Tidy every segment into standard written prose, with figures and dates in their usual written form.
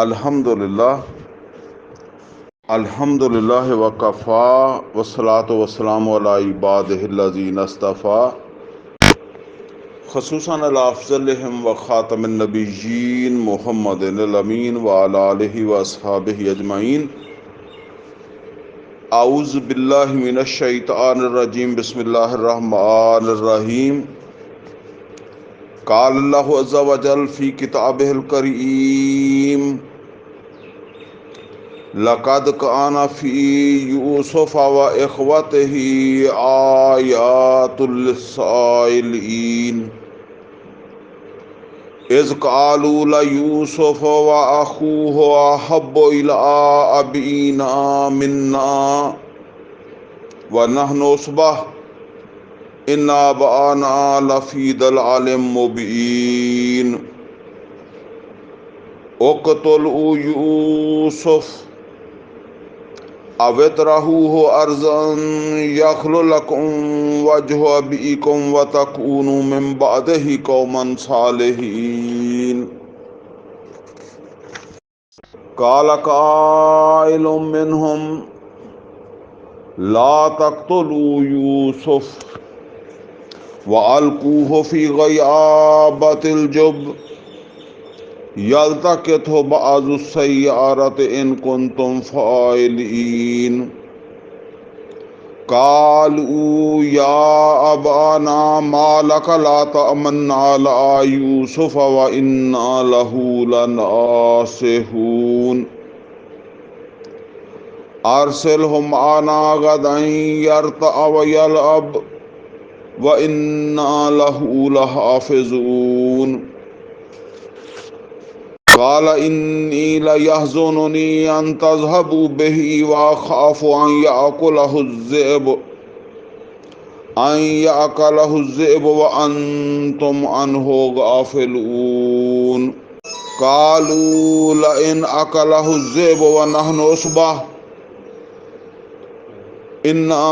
الحمدللہ وکفا والصلاۃ والسلام علی عبادہ الذین اصطفیٰ خصوصاً علی افضلہم وخاتم النبیین محمد الامین وعلی آلہ واصحابہ اجمعین۔ اعوذ باللہ من الشیطان الرجیم، بسم اللہ الرحمن الرحیم۔ قال اللہ عز وجل فی کتابہ الکریم: لقد کان فی یوسف و اخوتہ آیات للسائلین اذ قالوا لیوسف و اخوہ احب الی ابینا منا ونحن عصبہ ان ابانا لفی ضلال مبین اقتلوا یوسف او اطرحوہ ارضا یخل لکم وجہ ابیکم وتکونوا من بعدہ قوما صالحین۔ قال قائل منہم لا تقتلوا یوسف والقوہ فی غیابۃ الجب یلتقطہ بعض السیارۃ ان کنتم فاعلین۔ قالوا یا ابانا ما لک لا تأمنا علی یوسف وانا لہ لناصحون ارسلہ معنا غدا یرتع ویلعب وانا لہ لحافظون۔ قال انی لیحزننی ان تذهبوا به واخاف ان یأکلہ الذئب وانتم عنہ غافلون۔ قالوا لئن اکلہ الذئب ونحن عصبہ انا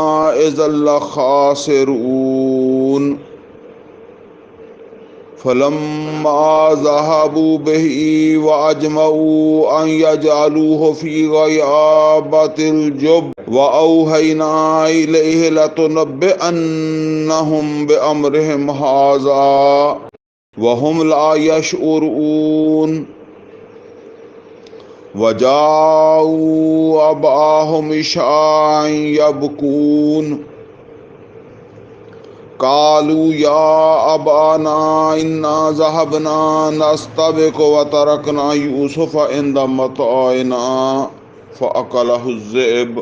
اذا لخاسرون۔ فلما ذهبوا به واجمعوا ان يجعلوه في غيابة الجب واوحينا اليه لتنبئنهم بامرهم هذا وهم لا يشعرون۔ وجاءوا اباهم عشاء يبكون قالوا یا ابانا انا ذهبنا نستبق وترکنا یوسف عند متاعنا فاکلہ الذئب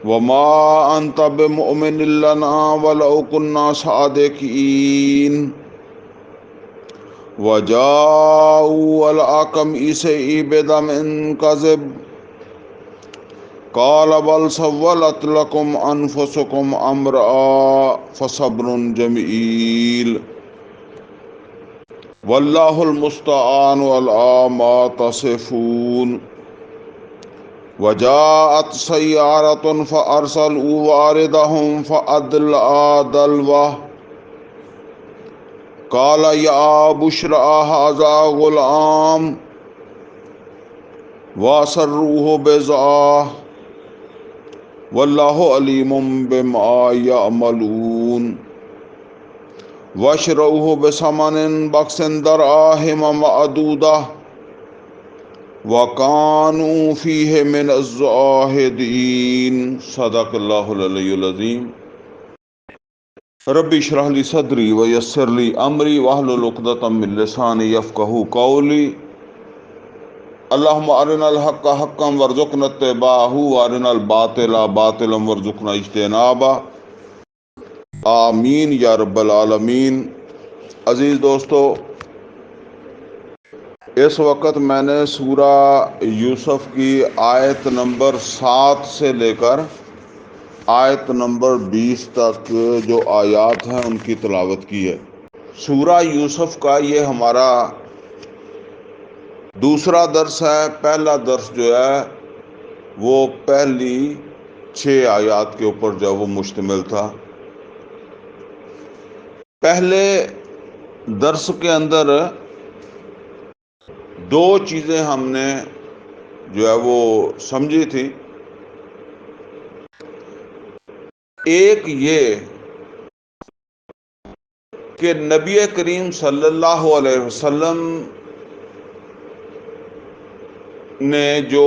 وما انت بمؤمن لنا ولو كنا صادقین۔ وجاءوا الأقمص بدم كذب قال بل سولت لكم أنفسكم أمرا فصبر جميل والله المستعان على ما تصفون۔ وجاءت سيارة فأرسلوا واردهم فأدلى دلوه قال يا بشرى هذا غلام وأسروه بضاعة واللہ علیم بما یعملون۔ واشروہ بثمن بخس دراہم معدودہ وکانوا فیہ من الزاہدین۔ صدق اللہ العلی العظیم۔ رب اشرح لی صدری ویسر لی امری واحلل عقدۃ من لسانی یفقہوا قولی۔ اللہم ارنا الحق حقا وارزقنا اتباعہ وارنا الباطل باطلا وارزقنا اجتنابہ، آمین یا رب العالمین۔ عزیز دوستو، اس وقت میں نے سورہ یوسف کی آیت نمبر 7 سے لے کر آیت نمبر 20 تک جو آیات ہیں ان کی تلاوت کی ہے۔ سورہ یوسف کا یہ ہمارا دوسرا درس ہے۔ پہلا درس جو ہے وہ پہلی 6 آیات کے اوپر جو وہ مشتمل تھا۔ پہلے درس کے اندر دو چیزیں ہم نے جو ہے وہ سمجھی تھی. ایک یہ کہ نبی کریم صلی اللہ علیہ وسلم نے جو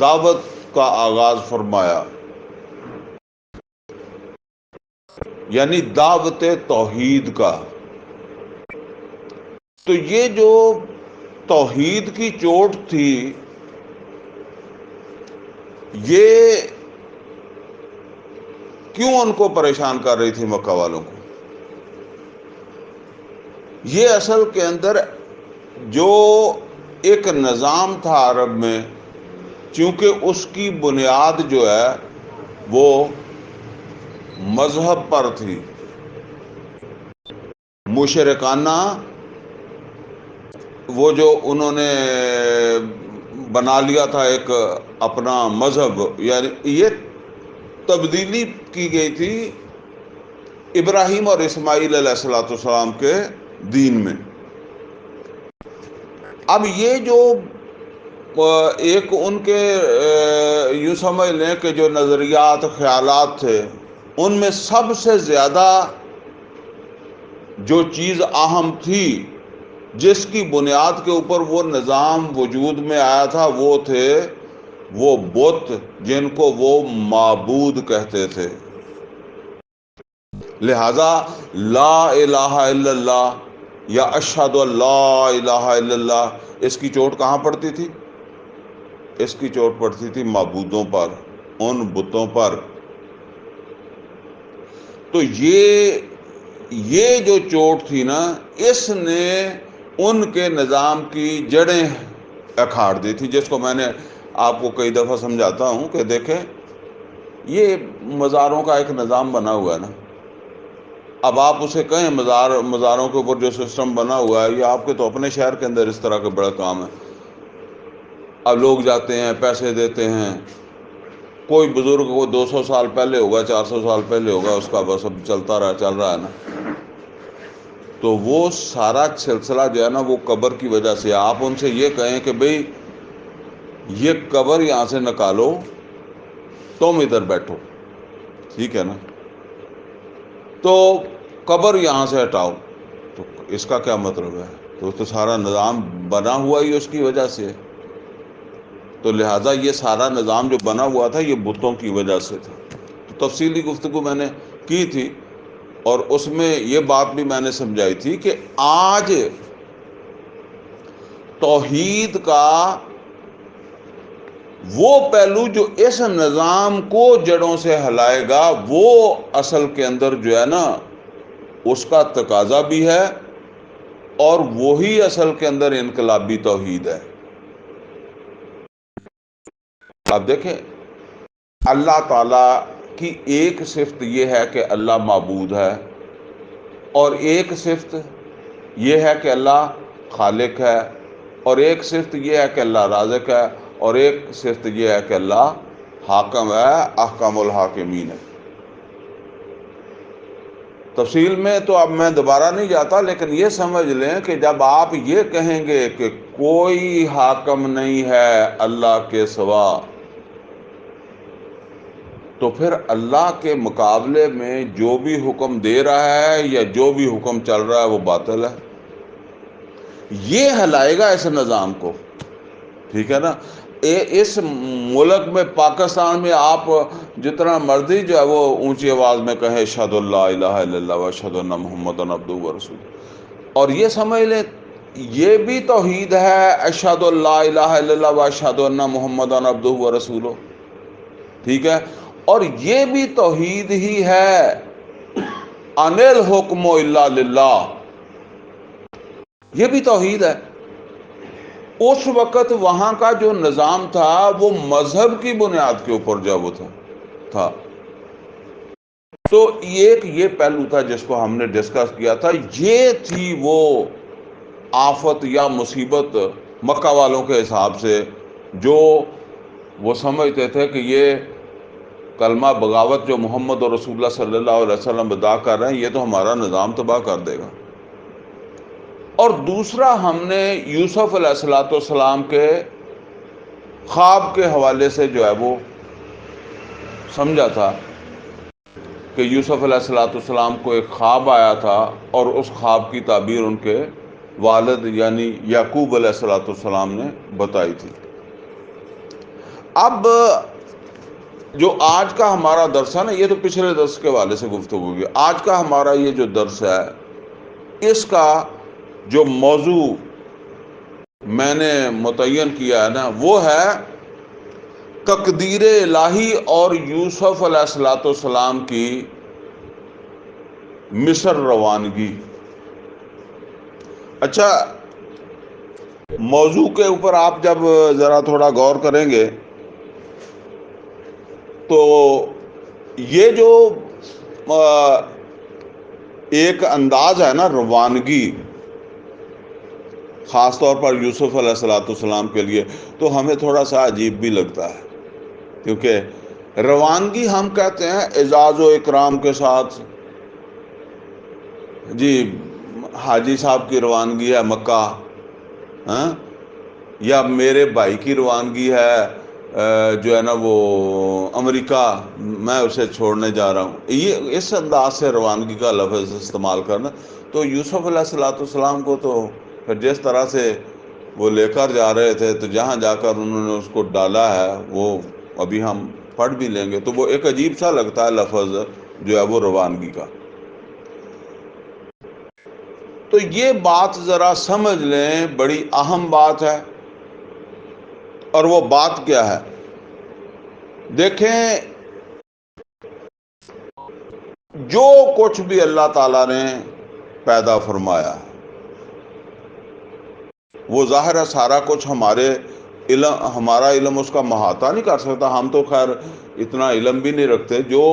دعوت کا آغاز فرمایا، یعنی دعوت توحید کا، تو یہ جو توحید کی چوٹ تھی یہ کیوں ان کو پریشان کر رہی تھی مکہ والوں کو؟ یہ اصل کے اندر جو ایک نظام تھا عرب میں، چونکہ اس کی بنیاد جو ہے وہ مذہب پر تھی، مشرکانہ، وہ جو انہوں نے بنا لیا تھا ایک اپنا مذہب، یعنی یہ تبدیلی کی گئی تھی ابراہیم اور اسماعیل علیہ الصلوۃ والسلام کے دین میں. اب یہ جو ایک ان کے یوں سمجھ لیں کہ جو نظریات خیالات تھے، ان میں سب سے زیادہ جو چیز اہم تھی جس کی بنیاد کے اوپر وہ نظام وجود میں آیا تھا وہ تھے وہ بت جن کو وہ معبود کہتے تھے. لہذا لا الہ الا اللہ یا اشہد ان لا الہ الا اللہ، اس کی چوٹ کہاں پڑتی تھی؟ اس کی چوٹ پڑتی تھی معبودوں پر، ان بتوں پر. تو یہ جو چوٹ تھی نا، اس نے ان کے نظام کی جڑیں اکھاڑ دی تھی، جس کو میں نے آپ کو کئی دفعہ سمجھاتا ہوں کہ دیکھیں یہ مزاروں کا ایک نظام بنا ہوا ہے نا. اب آپ اسے کہیں مزاروں کے اوپر جو سسٹم بنا ہوا ہے، یہ آپ کے تو اپنے شہر کے اندر اس طرح کا بڑا کام ہے. اب لوگ جاتے ہیں، پیسے دیتے ہیں، کوئی بزرگ وہ 200 سال پہلے ہوگا، 400 سال پہلے ہوگا، اس کا بس اب چل رہا ہے نا. تو وہ سارا سلسلہ جو ہے نا وہ قبر کی وجہ سے. آپ ان سے یہ کہیں کہ بھئی یہ قبر یہاں سے نکالو، تم ادھر بیٹھو، ٹھیک ہے نا، تو قبر یہاں سے ہٹاؤ، تو اس کا کیا مطلب ہے؟ تو سارا نظام بنا ہوا ہی اس کی وجہ سے. تو لہٰذا یہ سارا نظام جو بنا ہوا تھا یہ بتوں کی وجہ سے تھا. تو تفصیلی گفتگو میں نے کی تھی، اور اس میں یہ بات بھی میں نے سمجھائی تھی کہ آج توحید کا وہ پہلو جو اس نظام کو جڑوں سے ہلائے گا، وہ اصل کے اندر جو ہے نا اس کا تقاضا بھی ہے، اور وہی اصل کے اندر انقلابی توحید ہے. اب دیکھیں اللہ تعالیٰ کی ایک صفت یہ ہے کہ اللہ معبود ہے، اور ایک صفت یہ ہے کہ اللہ خالق ہے، اور ایک صفت یہ ہے کہ اللہ رازق ہے، اور ایک صفت یہ ہے کہ اللہ حاکم ہے، احکم الحاکمین ہے. تفصیل میں تو اب میں دوبارہ نہیں جاتا، لیکن یہ سمجھ لیں کہ جب آپ یہ کہیں گے کہ کوئی حاکم نہیں ہے اللہ کے سوا، تو پھر اللہ کے مقابلے میں جو بھی حکم دے رہا ہے یا جو بھی حکم چل رہا ہے وہ باطل ہے. یہ ہلائے گا اس نظام کو، ٹھیک ہے نا. اس ملک میں پاکستان میں آپ جتنا مرضی جو ہے وہ اونچی آواز میں کہے اشہد ان لا الہ الا اللہ واشہد ان محمدًا عبدہ ورسولہ، اور یہ سمجھ لیں یہ بھی توحید ہے، اشہد ان لا الہ الا اللہ واشہد ان محمدًا عبدہ ورسولہ، ٹھیک ہے. اور یہ بھی توحید ہی ہے، ان الحکم الا للہ، یہ بھی توحید ہے. اس وقت وہاں کا جو نظام تھا وہ مذہب کی بنیاد کے اوپر جب وہ تھا. تو ایک یہ پہلو تھا جس کو ہم نے ڈسکس کیا تھا. یہ تھی وہ آفت یا مصیبت مکہ والوں کے حساب سے، جو وہ سمجھتے تھے کہ یہ کلمہ بغاوت جو محمد اور رسول اللہ صلی اللہ علیہ وسلم ادا کر رہے ہیں یہ تو ہمارا نظام تباہ کر دے گا. اور دوسرا ہم نے یوسف علیہ السلام کے خواب کے حوالے سے جو ہے وہ سمجھا تھا کہ یوسف علیہ السلام کو ایک خواب آیا تھا اور اس خواب کی تعبیر ان کے والد یعنی یعقوب علیہ السلام نے بتائی تھی۔ اب جو آج کا ہمارا درس ہے نا، یہ تو پچھلے درس کے حوالے سے گفتگو ہوئی، آج کا ہمارا یہ جو درس ہے اس کا جو موضوع میں نے متعین کیا ہے نا وہ ہے تقدیر الہی اور یوسف علیہ السلام کی مصر روانگی۔ اچھا، موضوع کے اوپر آپ جب ذرا تھوڑا غور کریں گے تو یہ جو ایک انداز ہے نا روانگی، خاص طور پر یوسف علیہ السلام کے لیے، تو ہمیں تھوڑا سا عجیب بھی لگتا ہے، کیونکہ روانگی ہم کہتے ہیں اعزاز و اکرام کے ساتھ، جی حاجی صاحب کی روانگی ہے مکہ، ہاں، یا میرے بھائی کی روانگی ہے جو ہے نا وہ امریکہ، میں اسے چھوڑنے جا رہا ہوں، یہ اس انداز سے روانگی کا لفظ استعمال کرنا۔ تو یوسف علیہ السلام کو تو پھر جس طرح سے وہ لے کر جا رہے تھے تو جہاں جا کر انہوں نے اس کو ڈالا ہے وہ ابھی ہم پڑھ بھی لیں گے، تو وہ ایک عجیب سا لگتا ہے لفظ جو ہے وہ روانگی کا۔ تو یہ بات ذرا سمجھ لیں، بڑی اہم بات ہے، اور وہ بات کیا ہے؟ دیکھیں، جو کچھ بھی اللہ تعالیٰ نے پیدا فرمایا وہ ظاہر ہے سارا کچھ ہمارا علم اس کا محاطہ نہیں کر سکتا، ہم تو خیر اتنا علم بھی نہیں رکھتے۔ جو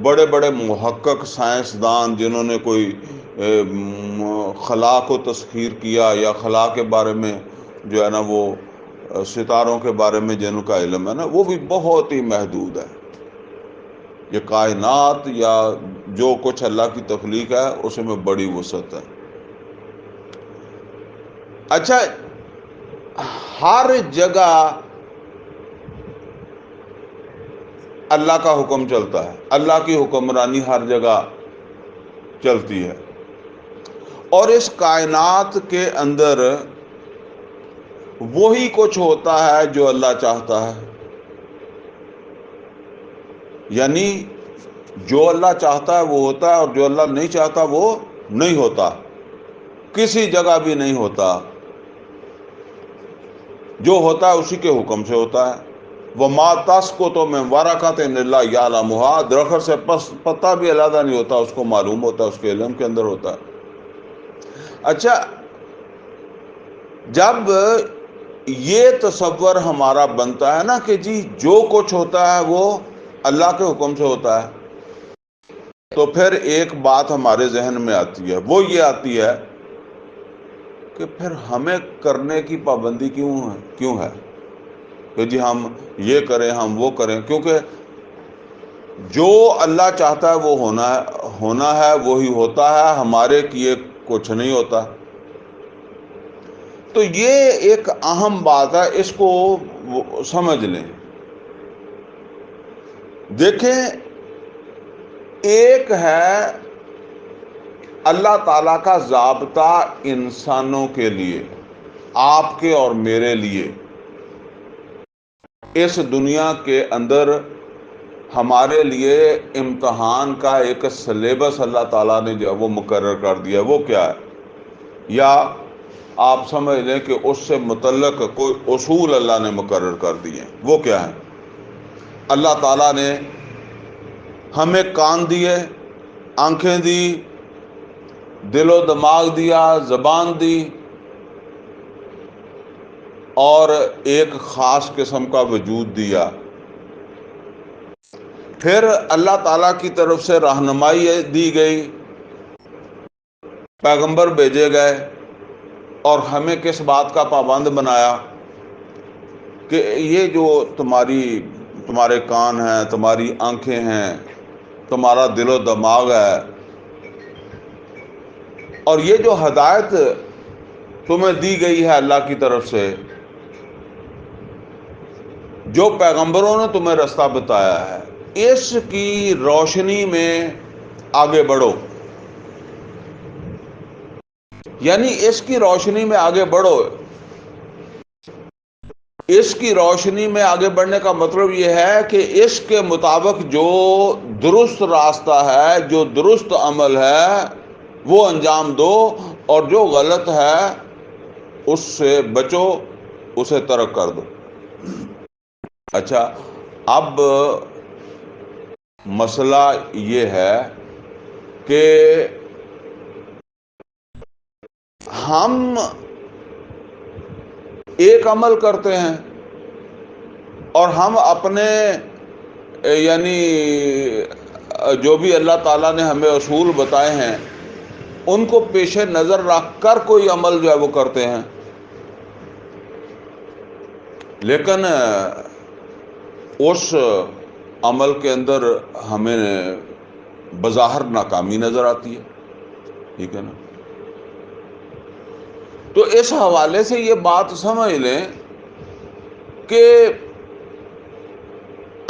بڑے بڑے محقق سائنسدان جنہوں نے کوئی خلا کو تسخیر کیا یا خلا کے بارے میں جو ہے نا وہ ستاروں کے بارے میں جن کا علم ہے نا، وہ بھی بہت ہی محدود ہے۔ یہ کائنات یا جو کچھ اللہ کی تخلیق ہے اس میں بڑی وسعت ہے۔ اچھا، ہر جگہ اللہ کا حکم چلتا ہے، اللہ کی حکمرانی ہر جگہ چلتی ہے، اور اس کائنات کے اندر وہی کچھ ہوتا ہے جو اللہ چاہتا ہے، یعنی جو اللہ چاہتا ہے وہ ہوتا ہے، اور جو اللہ نہیں چاہتا وہ نہیں ہوتا، کسی جگہ بھی نہیں ہوتا، جو ہوتا ہے اسی کے حکم سے ہوتا ہے۔ وَمَا تَسْقُطُ مِن وَرَقَةٍ إِلَّا يَعْلَمُهَا، درخت سے پتہ بھی علیحدہ نہیں ہوتا، اس کو معلوم ہوتا ہے، اس کے علم کے اندر ہوتا ہے۔ اچھا، جب یہ تصور ہمارا بنتا ہے نا کہ جی جو کچھ ہوتا ہے وہ اللہ کے حکم سے ہوتا ہے، تو پھر ایک بات ہمارے ذہن میں آتی ہے، وہ یہ آتی ہے کہ پھر ہمیں کرنے کی پابندی کیوں ہے کہ جی ہم یہ کریں ہم وہ کریں؟ کیونکہ جو اللہ چاہتا ہے وہ ہونا ہے وہی ہوتا ہے، ہمارے کیے کچھ نہیں ہوتا۔ تو یہ ایک اہم بات ہے، اس کو سمجھ لیں۔ دیکھیں، ایک ہے اللہ تعالیٰ کا ضابطہ انسانوں کے لیے، آپ کے اور میرے لیے، اس دنیا کے اندر ہمارے لیے امتحان کا ایک سلیبس اللہ تعالیٰ نے جو وہ مقرر کر دیا ہے۔ وہ کیا ہے؟ یا آپ سمجھ لیں کہ اس سے متعلق کوئی اصول اللہ نے مقرر کر دیے ہیں۔ وہ کیا ہے؟ اللہ تعالیٰ نے ہمیں کان دیے، آنکھیں دی، دل و دماغ دیا، زبان دی، اور ایک خاص قسم کا وجود دیا۔ پھر اللہ تعالیٰ کی طرف سے رہنمائی دی گئی، پیغمبر بھیجے گئے، اور ہمیں کس بات کا پابند بنایا کہ یہ جو تمہارے کان ہیں، تمہاری آنکھیں ہیں، تمہارا دل و دماغ ہے، اور یہ جو ہدایت تمہیں دی گئی ہے اللہ کی طرف سے، جو پیغمبروں نے تمہیں رستہ بتایا ہے، اس کی روشنی میں آگے بڑھو، یعنی اس کی روشنی میں آگے بڑھو۔ اس کی روشنی میں آگے بڑھنے کا مطلب یہ ہے کہ اس کے مطابق جو درست راستہ ہے، جو درست عمل ہے، وہ انجام دو، اور جو غلط ہے اس سے بچو، اسے ترک کر دو۔ اچھا، اب مسئلہ یہ ہے کہ ہم ایک عمل کرتے ہیں اور ہم اپنے یعنی جو بھی اللہ تعالیٰ نے ہمیں اصول بتائے ہیں ان کو پیش نظر رکھ کر کوئی عمل جو ہے وہ کرتے ہیں، لیکن اس عمل کے اندر ہمیں بظاہر ناکامی نظر آتی ہے، ٹھیک ہے نا؟ تو اس حوالے سے یہ بات سمجھ لیں کہ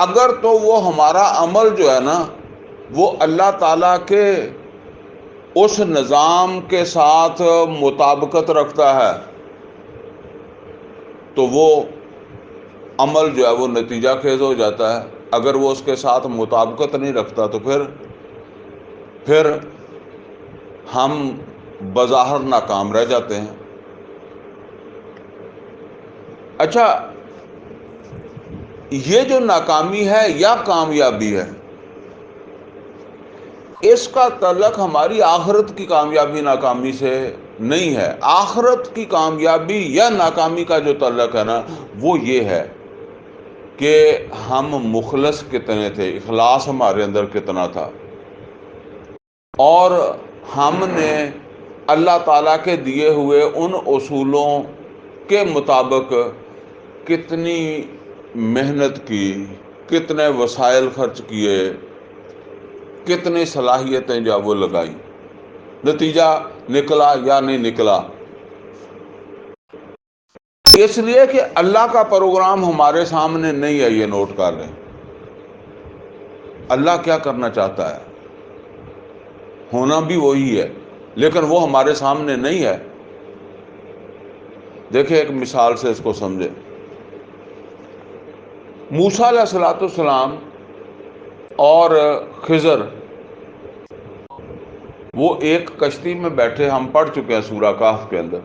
اگر تو وہ ہمارا عمل جو ہے نا وہ اللہ تعالیٰ کے اس نظام کے ساتھ مطابقت رکھتا ہے تو وہ عمل جو ہے وہ نتیجہ خیز ہو جاتا ہے۔ اگر وہ اس کے ساتھ مطابقت نہیں رکھتا تو پھر ہم بظاہر ناکام رہ جاتے ہیں۔ اچھا، یہ جو ناکامی ہے یا کامیابی ہے، اس کا تعلق ہماری آخرت کی کامیابی ناکامی سے نہیں ہے۔ آخرت کی کامیابی یا ناکامی کا جو تعلق ہے نا وہ یہ ہے کہ ہم مخلص کتنے تھے، اخلاص ہمارے اندر کتنا تھا، اور ہم نے اللہ تعالیٰ کے دیے ہوئے ان اصولوں کے مطابق کتنی محنت کی، کتنے وسائل خرچ کیے، کتنی صلاحیتیں جو وہ لگائی، نتیجہ نکلا یا نہیں نکلا۔ اس لیے کہ اللہ کا پروگرام ہمارے سامنے نہیں ہے، یہ نوٹ کر لیں۔ اللہ کیا کرنا چاہتا ہے، ہونا بھی وہی ہے، لیکن وہ ہمارے سامنے نہیں ہے۔ دیکھیں ایک مثال سے اس کو سمجھیں۔ موسیٰ علیہ السلام اور خضر وہ ایک کشتی میں بیٹھے، ہم پڑھ چکے ہیں سورہ کہف کے اندر۔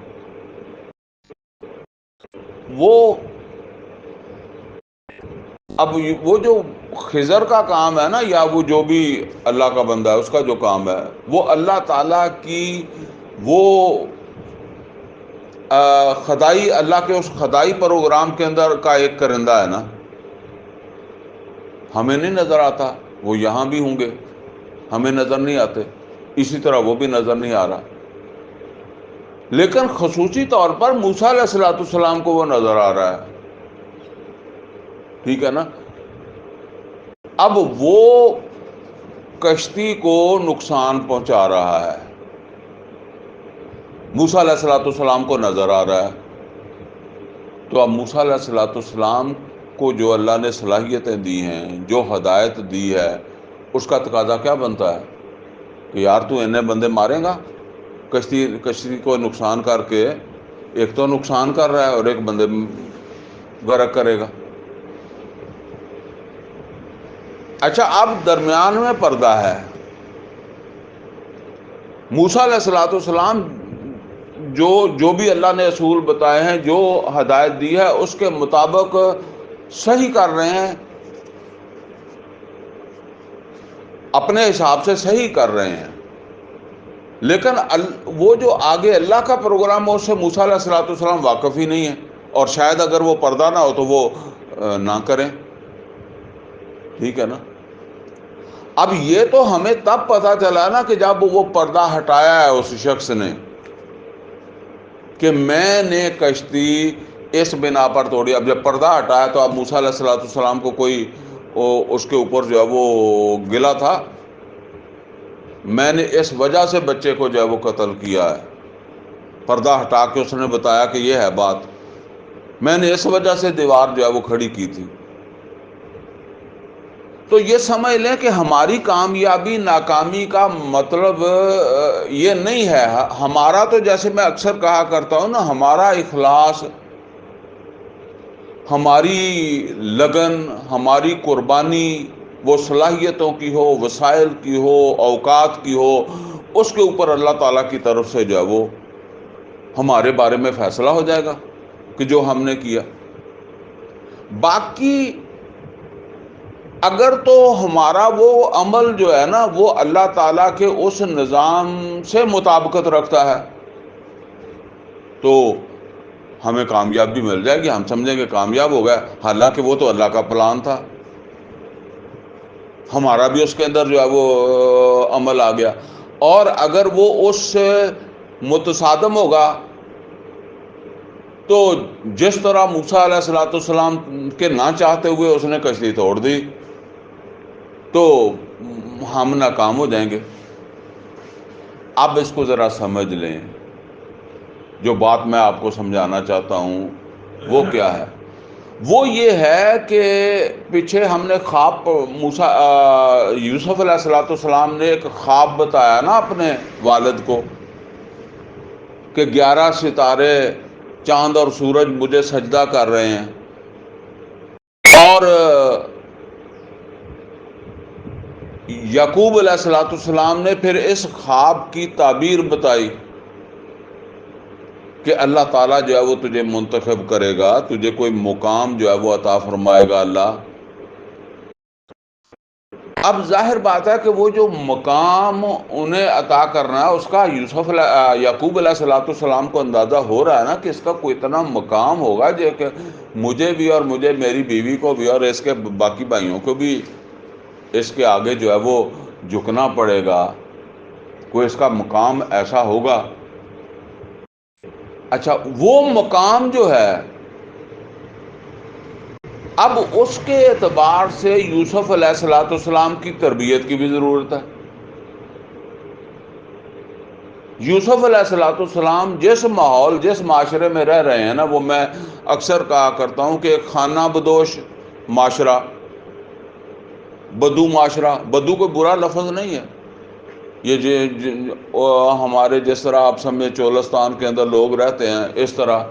اب وہ جو خضر کا کام ہے نا، یا وہ جو بھی اللہ کا بندہ ہے اس کا جو کام ہے، وہ اللہ تعالیٰ کی وہ خدائی، اللہ کے اس خدائی پروگرام کے اندر کا ایک کرندہ ہے نا۔ ہمیں نہیں نظر آتا، وہ یہاں بھی ہوں گے، ہمیں نظر نہیں آتے، اسی طرح وہ بھی نظر نہیں آ رہا، لیکن خصوصی طور پر موسیٰ علیہ السلام کو وہ نظر آ رہا ہے، ٹھیک ہے نا؟ اب وہ کشتی کو نقصان پہنچا رہا ہے، موسیٰ علیہ السلام کو نظر آ رہا ہے، تو اب موسیٰ علیہ السلام کو جو اللہ نے صلاحیتیں دی ہیں، جو ہدایت دی ہے، اس کا تقاضا کیا بنتا ہے کہ یار تو انہیں بندے مارے گا، کشتی کو نقصان کر کے، ایک تو نقصان کر رہا ہے اور ایک بندے غرق کرے گا۔ اچھا، اب درمیان میں پردہ ہے۔ موسیٰ علیہ السلام جو بھی اللہ نے اصول بتائے ہیں، جو ہدایت دی ہے، اس کے مطابق صحیح کر رہے ہیں، اپنے حساب سے صحیح کر رہے ہیں، لیکن وہ جو آگے اللہ کا پروگرام ہے اس سے موسیٰ علیہ السلام واقف ہی نہیں ہے، اور شاید اگر وہ پردہ نہ ہو تو وہ نہ کریں، ٹھیک ہے نا؟ اب یہ تو ہمیں تب پتہ چلا نا کہ جب وہ پردہ ہٹایا ہے اس شخص نے، کہ میں نے کشتی اس بنا پر توڑی۔ اب جب پردہ ہٹایا تو اب موسیٰ علیہ السلام کو کوئی اس کے اوپر جو ہے وہ گلا تھا؟ میں نے اس وجہ سے بچے کو جو ہے وہ قتل کیا ہے، پردہ ہٹا کے اس نے بتایا کہ یہ ہے بات، میں نے اس وجہ سے دیوار جو ہے وہ کھڑی کی تھی۔ تو یہ سمجھ لیں کہ ہماری کامیابی ناکامی کا مطلب یہ نہیں ہے، ہمارا تو جیسے میں اکثر کہا کرتا ہوں نا، ہمارا اخلاص، ہماری لگن، ہماری قربانی، وہ صلاحیتوں کی ہو، وسائل کی ہو، اوقات کی ہو، اس کے اوپر اللہ تعالیٰ کی طرف سے جو ہے وہ ہمارے بارے میں فیصلہ ہو جائے گا کہ جو ہم نے کیا۔ باقی اگر تو ہمارا وہ عمل جو ہے نا وہ اللہ تعالیٰ کے اس نظام سے مطابقت رکھتا ہے تو ہمیں کامیابی مل جائے گی، ہم سمجھیں گے کامیاب ہو گئے، حالانکہ وہ تو اللہ کا پلان تھا، ہمارا بھی اس کے اندر جو ہے وہ عمل آ گیا۔ اور اگر وہ اس سے متصادم ہوگا تو جس طرح موسیٰ علیہ السلام کے نہ چاہتے ہوئے اس نے کشتی توڑ دی تو ہم ناکام ہو جائیں گے۔ اب اس کو ذرا سمجھ لیں، جو بات میں آپ کو سمجھانا چاہتا ہوں وہ کیا ہے؟ وہ یہ ہے کہ پیچھے ہم نے خواب، یوسف علیہ السلام نے ایک خواب بتایا نا اپنے والد کو کہ 11 ستارے، چاند اور سورج مجھے سجدہ کر رہے ہیں، اور یعقوب علیہ السلام نے پھر اس خواب کی تعبیر بتائی کہ اللہ تعالیٰ جو ہے وہ تجھے منتخب کرے گا، تجھے کوئی مقام جو ہے وہ عطا فرمائے گا اللہ۔ اب ظاہر بات ہے کہ وہ جو مقام انہیں عطا کرنا ہے اس کا یعقوب علیہ السلام کو اندازہ ہو رہا ہے نا کہ اس کا کوئی اتنا مقام ہوگا جو کہ مجھے بھی اور مجھے، میری بیوی کو بھی اور اس کے باقی بھائیوں کو بھی اس کے آگے جو ہے وہ جھکنا پڑے گا، کوئی اس کا مقام ایسا ہوگا۔ اچھا، وہ مقام جو ہے اب اس کے اعتبار سے یوسف علیہ السلام کی تربیت کی بھی ضرورت ہے۔ یوسف علیہ السلام جس ماحول، جس معاشرے میں رہ رہے ہیں نا، وہ میں اکثر کہا کرتا ہوں کہ ایک خانہ بدوش معاشرہ، بدو معاشرہ، بدو کوئی برا لفظ نہیں ہے، یہ ہمارے جس طرح آپ سمجھے چولستان کے اندر لوگ رہتے ہیں اس طرح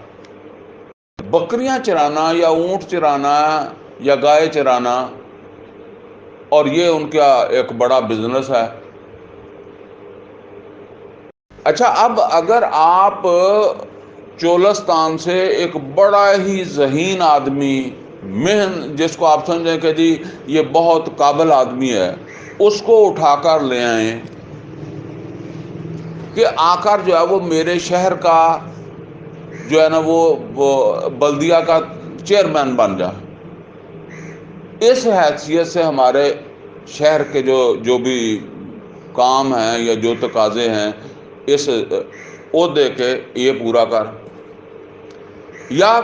بکریاں چرانا یا اونٹ چرانا یا گائے چرانا، اور یہ ان کا ایک بڑا بزنس ہے۔ اچھا، اب اگر آپ چولستان سے ایک بڑا ہی ذہین آدمی، جس کو آپ سمجھیں کہ جی یہ بہت قابل آدمی ہے، اس کو اٹھا کر لے آئیں کہ آ کر جو ہے وہ میرے شہر کا جو ہے نا وہ بلدیہ کا چیئرمین بن جا، اس حیثیت سے ہمارے شہر کے جو بھی کام ہیں یا جو تقاضے ہیں اس عہدے کے یہ پورا کر، یا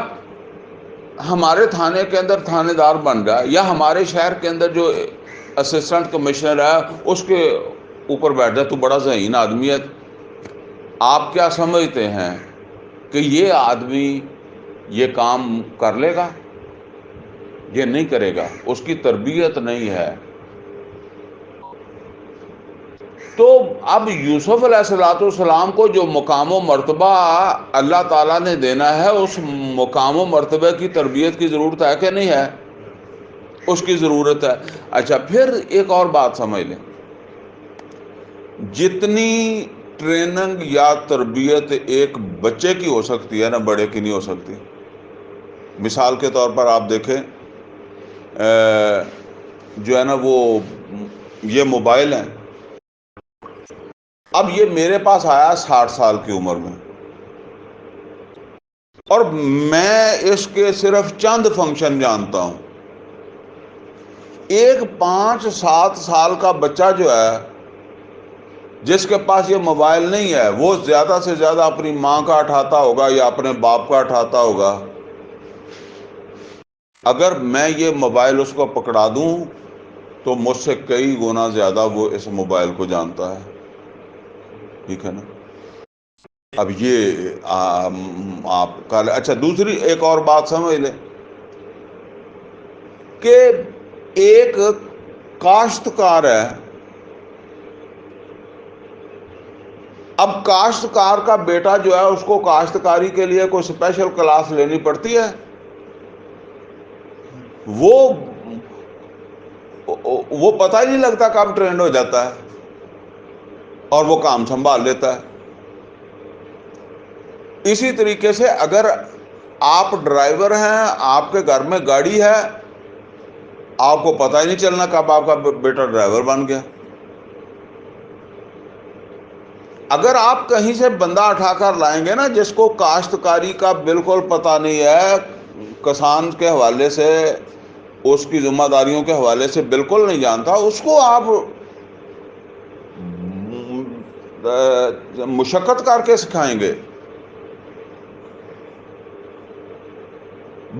ہمارے تھانے کے اندر تھانے دار بن جائے، یا ہمارے شہر کے اندر جو اسسٹنٹ کمشنر ہے اس کے اوپر بیٹھ جائے، تو بڑا ذہین آدمی ہے۔ آپ کیا سمجھتے ہیں کہ یہ آدمی یہ کام کر لے گا؟ یہ نہیں کرے گا، اس کی تربیت نہیں ہے۔ تو اب یوسف علیہ السلام کو جو مقام و مرتبہ اللہ تعالیٰ نے دینا ہے، اس مقام و مرتبہ کی تربیت کی ضرورت ہے کہ نہیں ہے؟ اس کی ضرورت ہے۔ اچھا، پھر ایک اور بات سمجھ لیں، جتنی ٹریننگ یا تربیت ایک بچے کی ہو سکتی ہے نا، بڑے کی نہیں ہو سکتی۔ مثال کے طور پر آپ دیکھیں جو ہے نا وہ یہ موبائل ہیں، اب یہ میرے پاس آیا 60 سال کی عمر میں، اور میں اس کے صرف چند فنکشن جانتا ہوں۔ ایک 5-7 سال کا بچہ جو ہے جس کے پاس یہ موبائل نہیں ہے، وہ زیادہ سے زیادہ اپنی ماں کا اٹھاتا ہوگا یا اپنے باپ کا اٹھاتا ہوگا۔ اگر میں یہ موبائل اس کو پکڑا دوں تو مجھ سے کئی گنا زیادہ وہ اس موبائل کو جانتا ہے۔ ٹھیک ہے نا. اب یہ آپ کا اچھا دوسری ایک اور بات سمجھ لیں کہ ایک کاشتکار ہے. اب کاشتکار کا بیٹا جو ہے اس کو کاشتکاری کے لیے کوئی اسپیشل کلاس لینی پڑتی ہے؟ وہ پتہ ہی نہیں لگتا کب ٹرینڈ ہو جاتا ہے اور وہ کام سنبھال لیتا ہے. اسی طریقے سے اگر آپ ڈرائیور ہیں، آپ کے گھر میں گاڑی ہے، آپ کو پتہ ہی نہیں چلنا کب آپ کا بیٹا ڈرائیور بن گیا. اگر آپ کہیں سے بندہ اٹھا کر لائیں گے نا جس کو کاشتکاری کا بالکل پتہ نہیں ہے، کسان کے حوالے سے، اس کی ذمہ داریوں کے حوالے سے بالکل نہیں جانتا، اس کو آپ مشقت کر کے سکھائیں گے.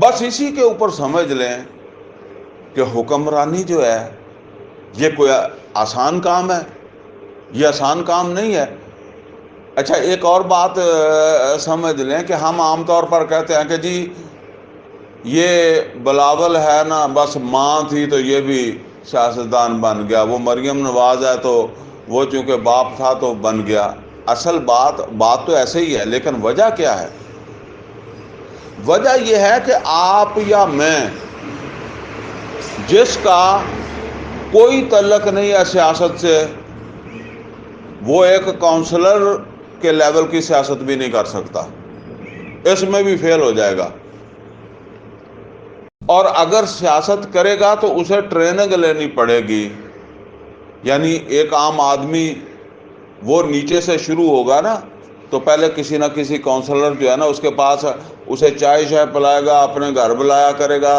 بس اسی کے اوپر سمجھ لیں کہ حکمرانی جو ہے یہ کوئی آسان کام ہے، یہ آسان کام نہیں ہے. اچھا ایک اور بات سمجھ لیں کہ ہم عام طور پر کہتے ہیں کہ جی یہ بلاول ہے نا، بس ماں تھی تو یہ بھی سیاستدان بن گیا، وہ مریم نواز ہے تو وہ چونکہ باپ تھا تو بن گیا. اصل بات تو ایسے ہی ہے، لیکن وجہ کیا ہے؟ وجہ یہ ہے کہ آپ یا میں جس کا کوئی تعلق نہیں ہے سیاست سے، وہ ایک کونسلر کے لیول کی سیاست بھی نہیں کر سکتا، اس میں بھی فیل ہو جائے گا. اور اگر سیاست کرے گا تو اسے ٹریننگ لینی پڑے گی. یعنی ایک عام آدمی وہ نیچے سے شروع ہوگا نا تو پہلے کسی نہ کسی کونسلر جو ہے نا اس کے پاس اسے چائے پلائے گا، اپنے گھر بلایا کرے گا،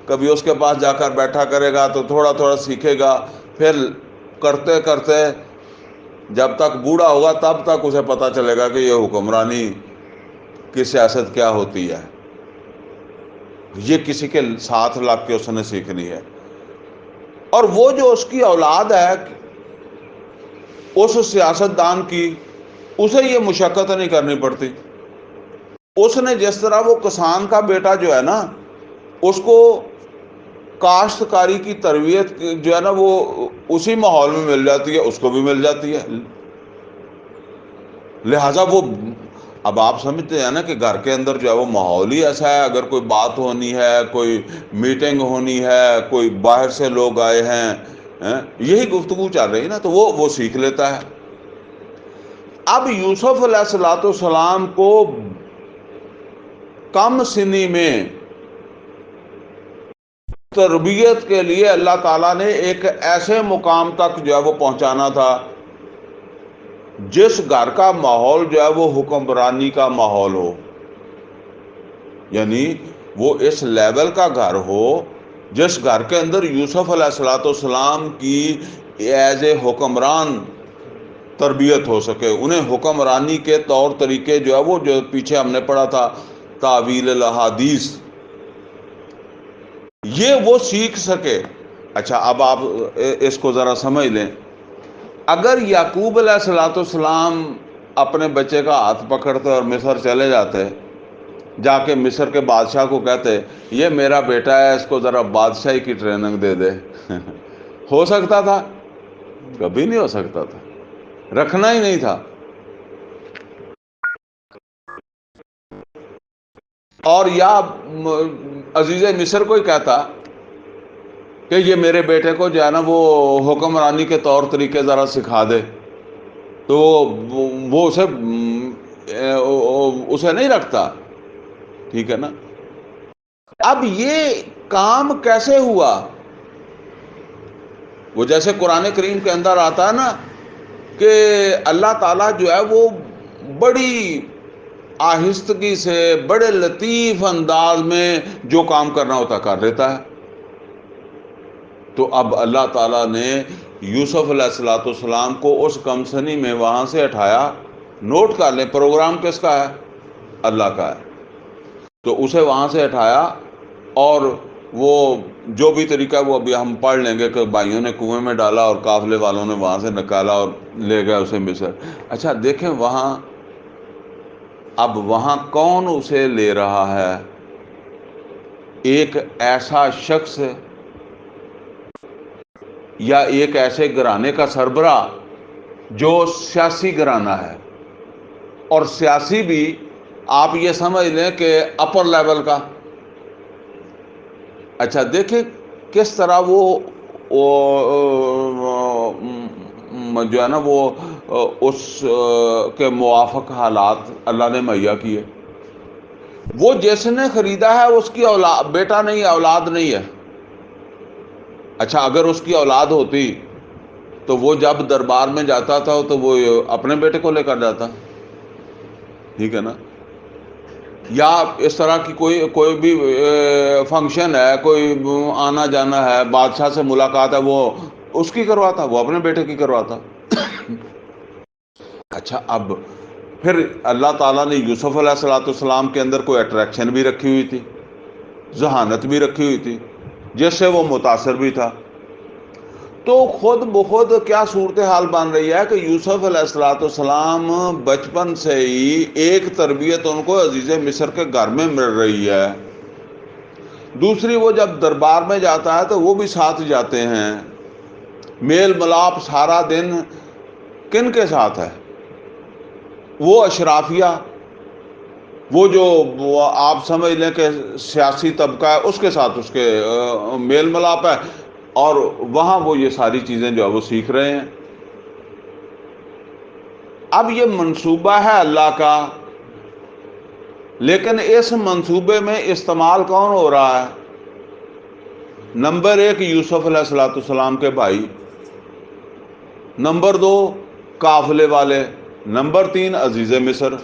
کبھی اس کے پاس جا کر بیٹھا کرے گا تو تھوڑا تھوڑا سیکھے گا. پھر کرتے کرتے جب تک بوڑھا ہوگا تب تک اسے پتہ چلے گا کہ یہ حکمرانی کی سیاست کیا ہوتی ہے. یہ کسی کے ساتھ لگ کے اس نے سیکھنی ہے. اور وہ جو اس کی اولاد ہے اس سیاستدان کی، اسے یہ مشقت نہیں کرنی پڑتی. اس نے جس طرح وہ کسان کا بیٹا جو ہے نا اس کو کاشتکاری کی تربیت جو ہے نا وہ اسی ماحول میں مل جاتی ہے، اس کو بھی مل جاتی ہے. لہٰذا وہ اب آپ سمجھتے ہیں نا کہ گھر کے اندر جو ہے وہ ماحول ہی ایسا ہے، اگر کوئی بات ہونی ہے، کوئی میٹنگ ہونی ہے، کوئی باہر سے لوگ آئے ہیں، یہی گفتگو چل رہی ہے نا تو وہ سیکھ لیتا ہے. اب یوسف علیہ السلام کو کم سنی میں تربیت کے لیے اللہ تعالیٰ نے ایک ایسے مقام تک جو ہے وہ پہنچانا تھا جس گھر کا ماحول جو ہے وہ حکمرانی کا ماحول ہو. یعنی وہ اس لیول کا گھر ہو جس گھر کے اندر یوسف علیہ السلام کی ایز اے حکمران تربیت ہو سکے، انہیں حکمرانی کے طور طریقے جو ہے وہ جو پیچھے ہم نے پڑھا تھا تاویل الاحادیث، یہ وہ سیکھ سکے. اچھا اب آپ اس کو ذرا سمجھ لیں. اگر یعقوب علیہ السلام اپنے بچے کا ہاتھ پکڑتے اور مصر چلے جاتے، جا کے مصر کے بادشاہ کو کہتے یہ میرا بیٹا ہے، اس کو ذرا بادشاہی کی ٹریننگ دے دے، ہو سکتا تھا؟ کبھی نہیں ہو سکتا تھا، رکھنا ہی نہیں تھا. اور یا عزیز مصر کوئی کہتا کہ یہ میرے بیٹے کو جو ہے نا وہ حکمرانی کے طور طریقے ذرا سکھا دے، تو وہ اسے نہیں رکھتا. ٹھیک ہے نا. اب یہ کام کیسے ہوا؟ وہ جیسے قرآن کریم کے اندر آتا ہے نا کہ اللہ تعالیٰ جو ہے وہ بڑی آہستگی سے، بڑے لطیف انداز میں جو کام کرنا ہوتا کر لیتا ہے. تو اب اللہ تعالیٰ نے یوسف علیہ السلام کو اس کمسنی میں وہاں سے اٹھایا. نوٹ کر لیں پروگرام کس کا ہے؟ اللہ کا ہے. تو اسے وہاں سے اٹھایا اور وہ جو بھی طریقہ ہے وہ ابھی ہم پڑھ لیں گے کہ بھائیوں نے کنویں میں ڈالا اور قافلے والوں نے وہاں سے نکالا اور لے گئے اسے مصر۔ اچھا دیکھیں وہاں، اب وہاں کون اسے لے رہا ہے؟ ایک ایسا شخص یا ایک ایسے گھرانے کا سربراہ جو سیاسی گھرانہ ہے، اور سیاسی بھی آپ یہ سمجھ لیں کہ اپر لیول کا۔ اچھا دیکھیں کس طرح جو ہے نا وہ اس کے موافق حالات اللہ نے مہیا کیے۔ وہ جس نے خریدا ہے اس کی اولاد، بیٹا نہیں ہے، اولاد نہیں ہے۔ اچھا اگر اس کی اولاد ہوتی تو وہ جب دربار میں جاتا تھا تو وہ اپنے بیٹے کو لے کر جاتا، ٹھیک ہے نا؟ یا اس طرح کی کوئی بھی فنکشن ہے، کوئی آنا جانا ہے، بادشاہ سے ملاقات ہے، وہ اس کی کرواتا، وہ اپنے بیٹے کی کرواتا۔ اچھا اب پھر اللہ تعالیٰ نے یوسف علیہ السلام کے اندر کوئی اٹریکشن بھی رکھی ہوئی تھی، ذہانت بھی رکھی ہوئی تھی، جس سے وہ متاثر بھی تھا۔ تو خود بخود کیا صورتحال بن رہی ہے کہ یوسف علیہ السلام بچپن سے ہی ایک تربیت ان کو عزیز مصر کے گھر میں مل رہی ہے، دوسری وہ جب دربار میں جاتا ہے تو وہ بھی ساتھ جاتے ہیں۔ میل ملاپ سارا دن کن کے ساتھ ہے؟ وہ اشرافیہ، وہ آپ سمجھ لیں کہ سیاسی طبقہ ہے، اس کے ساتھ اس کے میل ملاپ ہے، اور وہاں وہ یہ ساری چیزیں جو ہے وہ سیکھ رہے ہیں۔ اب یہ منصوبہ ہے اللہ کا، لیکن اس منصوبے میں استعمال کون ہو رہا ہے؟ نمبر ایک یوسف علیہ السلام کے بھائی، نمبر دو قافلے والے، نمبر تین عزیز مصر۔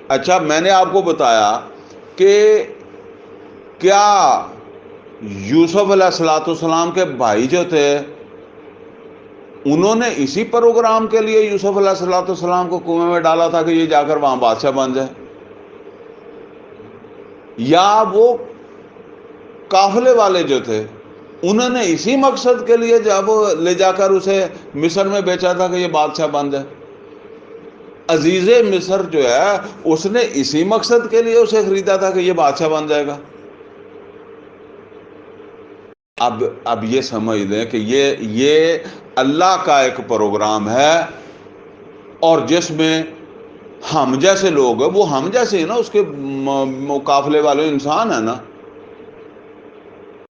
اچھا میں نے آپ کو بتایا کہ کیا یوسف علیہ السلام کے بھائی جو تھے انہوں نے اسی پروگرام کے لیے یوسف علیہ السلام کو کنویں میں ڈالا تھا کہ یہ جا کر وہاں بادشاہ بن جائے، یا وہ قافلے والے جو تھے انہوں نے اسی مقصد کے لیے جب لے جا کر اسے مصر میں بیچا تھا کہ یہ بادشاہ بن جائے؟ عزیز مصر جو ہے اس نے اسی مقصد کے لیے اسے خریدا تھا کہ یہ بادشاہ بن جائے گا۔ اب یہ سمجھ لیں کہ یہ اللہ کا ایک پروگرام ہے، اور جس میں ہم جیسے لوگ ہیں، وہ ہم جیسے ہیں نا، اس کے قافلے والے انسان ہیں نا۔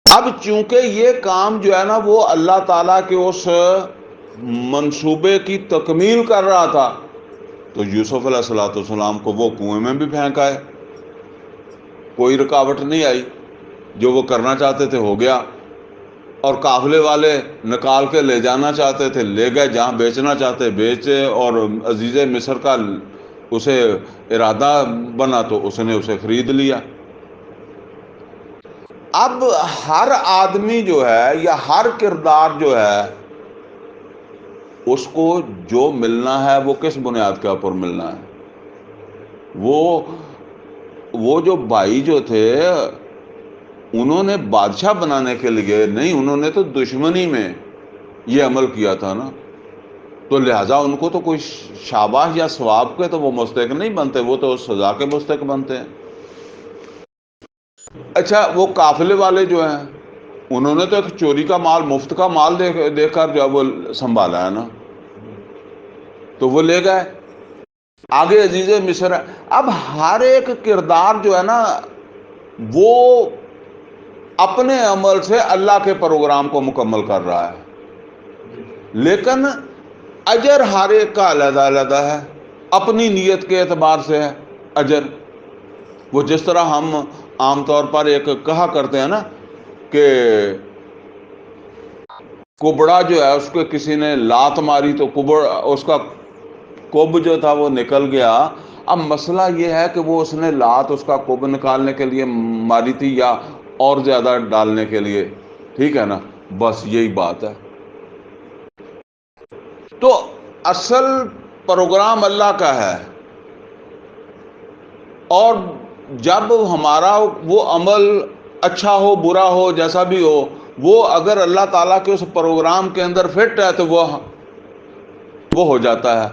اب چونکہ یہ کام جو ہے نا وہ اللہ تعالیٰ کے اس منصوبے کی تکمیل کر رہا تھا، تو یوسف علیہ السلام کو وہ کنویں میں بھی پھینکا ہے، کوئی رکاوٹ نہیں آئی، جو وہ کرنا چاہتے تھے ہو گیا، اور قافلے والے نکال کے لے جانا چاہتے تھے لے گئے، جہاں بیچنا چاہتے بیچے، اور عزیز مصر کا اسے ارادہ بنا تو اس نے اسے خرید لیا۔ اب ہر آدمی جو ہے یا ہر کردار جو ہے اس کو جو ملنا ہے وہ کس بنیاد کے اوپر ملنا ہے؟ وہ جو بھائی جو تھے انہوں نے بادشاہ بنانے کے لیے نہیں، انہوں نے تو دشمنی میں یہ عمل کیا تھا نا، تو لہٰذا ان کو تو کوئی شاباش یا ثواب کے تو وہ مستحق نہیں بنتے، وہ تو سزا کے مستحق بنتے ہیں۔ اچھا وہ قافلے والے جو ہیں انہوں نے تو ایک چوری کا مال، مفت کا مال دے کر جو ہے وہ سنبھالا ہے نا، تو وہ لے گئے۔ آگے عزیز مصر ہے۔ اب ہر ایک کردار جو ہے نا وہ اپنے عمل سے اللہ کے پروگرام کو مکمل کر رہا ہے، لیکن اجر ہر ایک کا علیحدہ علیحدہ ہے، اپنی نیت کے اعتبار سے ہے اجر۔ وہ جس طرح ہم عام طور پر ایک کہا کرتے ہیں نا کہ کبڑا جو ہے اس کو کسی نے لات ماری تو اس کا کب جو تھا وہ نکل گیا۔ اب مسئلہ یہ ہے کہ وہ اس نے لات اس کا کب نکالنے کے لیے ماری تھی یا اور زیادہ ڈالنے کے لیے، ٹھیک ہے نا، بس یہی بات ہے۔ تو اصل پروگرام اللہ کا ہے، اور جب ہمارا وہ عمل اچھا ہو برا ہو جیسا بھی ہو، وہ اگر اللہ تعالیٰ کے اس پروگرام کے اندر فٹ ہے تو وہ ہو جاتا ہے،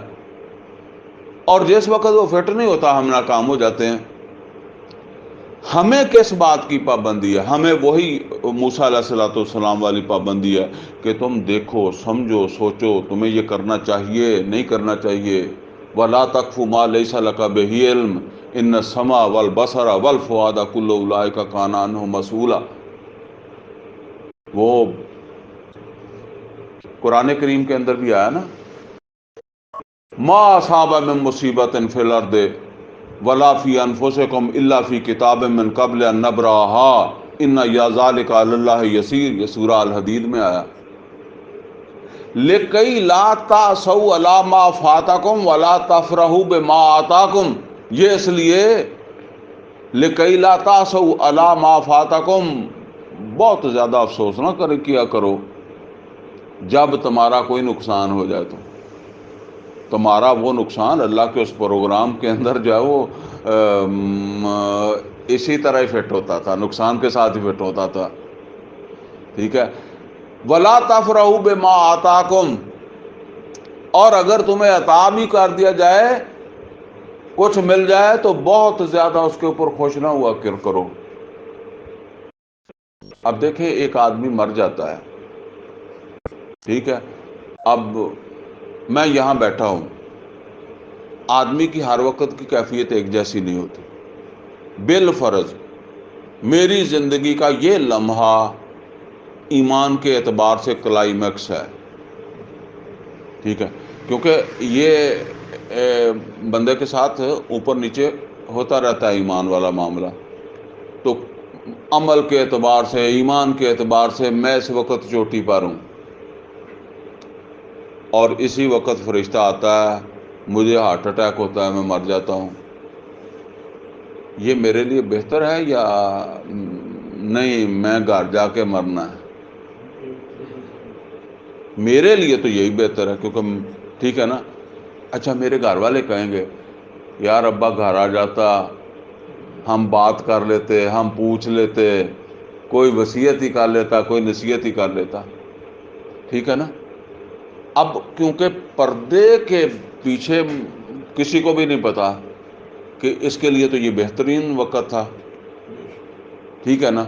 اور جس وقت وہ فٹ نہیں ہوتا ہم ناکام ہو جاتے ہیں۔ ہمیں کس بات کی پابندی ہے؟ ہمیں وہی موسیٰ علیہ الصلوۃ والسلام والی پابندی ہے کہ تم دیکھو سمجھو سوچو تمہیں یہ کرنا چاہیے نہیں کرنا چاہیے۔ وَلَا تَقْفُ مَا لَيْسَ لَكَ بِهِ عِلْمٌ إِنَّ السَّمْعَ وَالْبَصَرَ وَالْفُؤَادَ كُلُّ أُولَٰئِكَ كَانَ عَنْهُ مسئولا۔ وہ قرآن کریم کے اندر بھی آیا نا، ما اصاب من مصیبت فی الارض ولا فی انفسکم الا فی کتاب من قبل ان نبرأها ان ذلک علی اللہ یسیر، یہ سورہ الحدید میں آیا۔ لکی لا تأسوا علی ما فاتکم ولا تفرحوا بما آتاکم، یہ اس لیے لکی لا تأسوا علی ما فاتکم، بہت زیادہ افسوس نہ کیا کرو جب تمہارا کوئی نقصان ہو جائے تو۔ تمہارا وہ نقصان اللہ کے اس پروگرام کے اندر جو ہے وہ اسی طرح ہی فٹ ہوتا تھا، نقصان کے ساتھ ہی فٹ ہوتا تھا، ٹھیک ہے۔ وَلَا تَفْرَحُوا بِمَا آتَاكُمْ، اور اگر تمہیں عطا بھی کر دیا جائے کچھ مل جائے تو بہت زیادہ اس کے اوپر خوش نہ ہوا کرو۔ اب دیکھیں ایک آدمی مر جاتا ہے، ٹھیک ہے، اب میں یہاں بیٹھا ہوں، آدمی کی ہر وقت کی کیفیت ایک جیسی نہیں ہوتی۔ بالفرض میری زندگی کا یہ لمحہ ایمان کے اعتبار سے کلائمیکس ہے، ٹھیک ہے، کیونکہ یہ بندے کے ساتھ اوپر نیچے ہوتا رہتا ہے ایمان والا معاملہ، تو عمل کے اعتبار سے ایمان کے اعتبار سے میں اس وقت چوٹی پر ہوں، اور اسی وقت فرشتہ آتا ہے، مجھے ہارٹ اٹیک ہوتا ہے، میں مر جاتا ہوں۔ یہ میرے لیے بہتر ہے یا نہیں میں گھر جا کے مرنا ہے؟ میرے لیے تو یہی بہتر ہے، کیونکہ ٹھیک ہے نا۔ اچھا میرے گھر والے کہیں گے یار ابا گھر آ جاتا، ہم بات کر لیتے، ہم پوچھ لیتے، کوئی وصیت ہی کر لیتا، کوئی نصیحت ہی کر لیتا، ٹھیک ہے نا۔ اب کیونکہ پردے کے پیچھے کسی کو بھی نہیں پتا کہ اس کے لیے تو یہ بہترین وقت تھا، ٹھیک ہے نا۔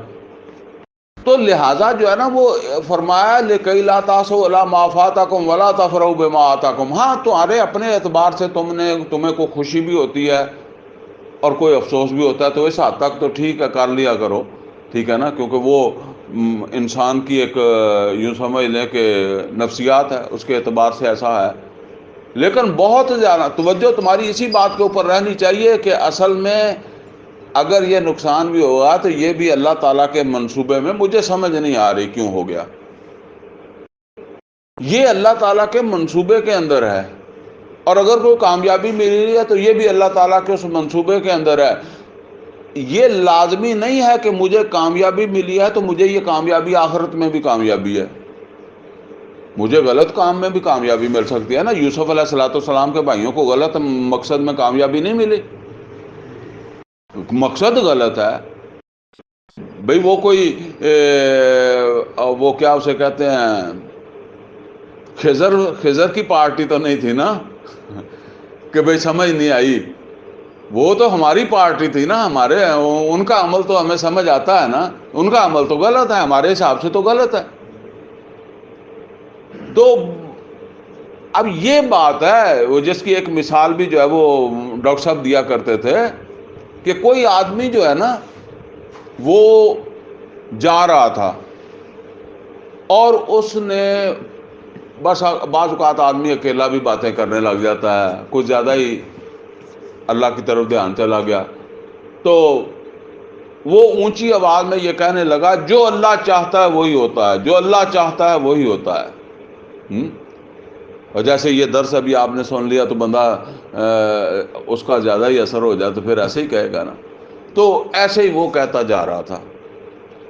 تو لہٰذا جو ہے نا وہ فرمایا لِكَيْ لَا تَأْسَوْا عَلَىٰ مَا فَاتَكُمْ وَلَا تَفْرَحُوا بِمَا آتَاكُمْ۔ ہاں تمہارے اپنے اعتبار سے تمہیں کوئی خوشی بھی ہوتی ہے اور کوئی افسوس بھی ہوتا ہے تو اس حد تک تو ٹھیک ہے کر لیا کرو، ٹھیک ہے نا، کیونکہ وہ انسان کی ایک یوں سمجھ لیں کہ نفسیات ہے، اس کے اعتبار سے ایسا ہے۔ لیکن بہت زیادہ توجہ تمہاری اسی بات کے اوپر رہنی چاہیے کہ اصل میں اگر یہ نقصان بھی ہوگا تو یہ بھی اللہ تعالیٰ کے منصوبے میں، مجھے سمجھ نہیں آ رہی کیوں ہو گیا، یہ اللہ تعالیٰ کے منصوبے کے اندر ہے، اور اگر کوئی کامیابی ملی ہے تو یہ بھی اللہ تعالیٰ کے اس منصوبے کے اندر ہے۔ یہ لازمی نہیں ہے کہ مجھے کامیابی ملی ہے تو مجھے یہ کامیابی آخرت میں بھی کامیابی ہے، مجھے غلط کام میں بھی کامیابی مل سکتی ہے نا۔ یوسف علیہ الصلوۃ والسلام کے بھائیوں کو غلط مقصد میں کامیابی نہیں ملی، مقصد غلط ہے بھئی، وہ کوئی وہ کیا اسے کہتے ہیں خضر کی پارٹی تو نہیں تھی نا کہ بھئی سمجھ نہیں آئی، وہ تو ہماری پارٹی تھی نا، ان کا عمل تو ہمیں سمجھ آتا ہے نا، ان کا عمل تو غلط ہے، ہمارے حساب سے تو غلط ہے۔ تو اب یہ بات ہے، وہ جس کی ایک مثال بھی جو ہے وہ ڈاکٹر صاحب دیا کرتے تھے کہ کوئی آدمی جو ہے نا وہ جا رہا تھا اور اس نے بس بعض اوقات آدمی اکیلا بھی باتیں کرنے لگ جاتا ہے، کچھ زیادہ ہی اللہ کی طرف دھیان چلا گیا، تو وہ اونچی آواز میں یہ کہنے لگا جو اللہ چاہتا ہے وہی ہوتا ہے، جو اللہ چاہتا ہے وہی ہوتا ہے۔ اور جیسے یہ درس ابھی آپ نے سن لیا تو بندہ اس کا زیادہ ہی اثر ہو جائے تو پھر ایسے ہی کہے گا نا۔ تو ایسے ہی وہ کہتا جا رہا تھا،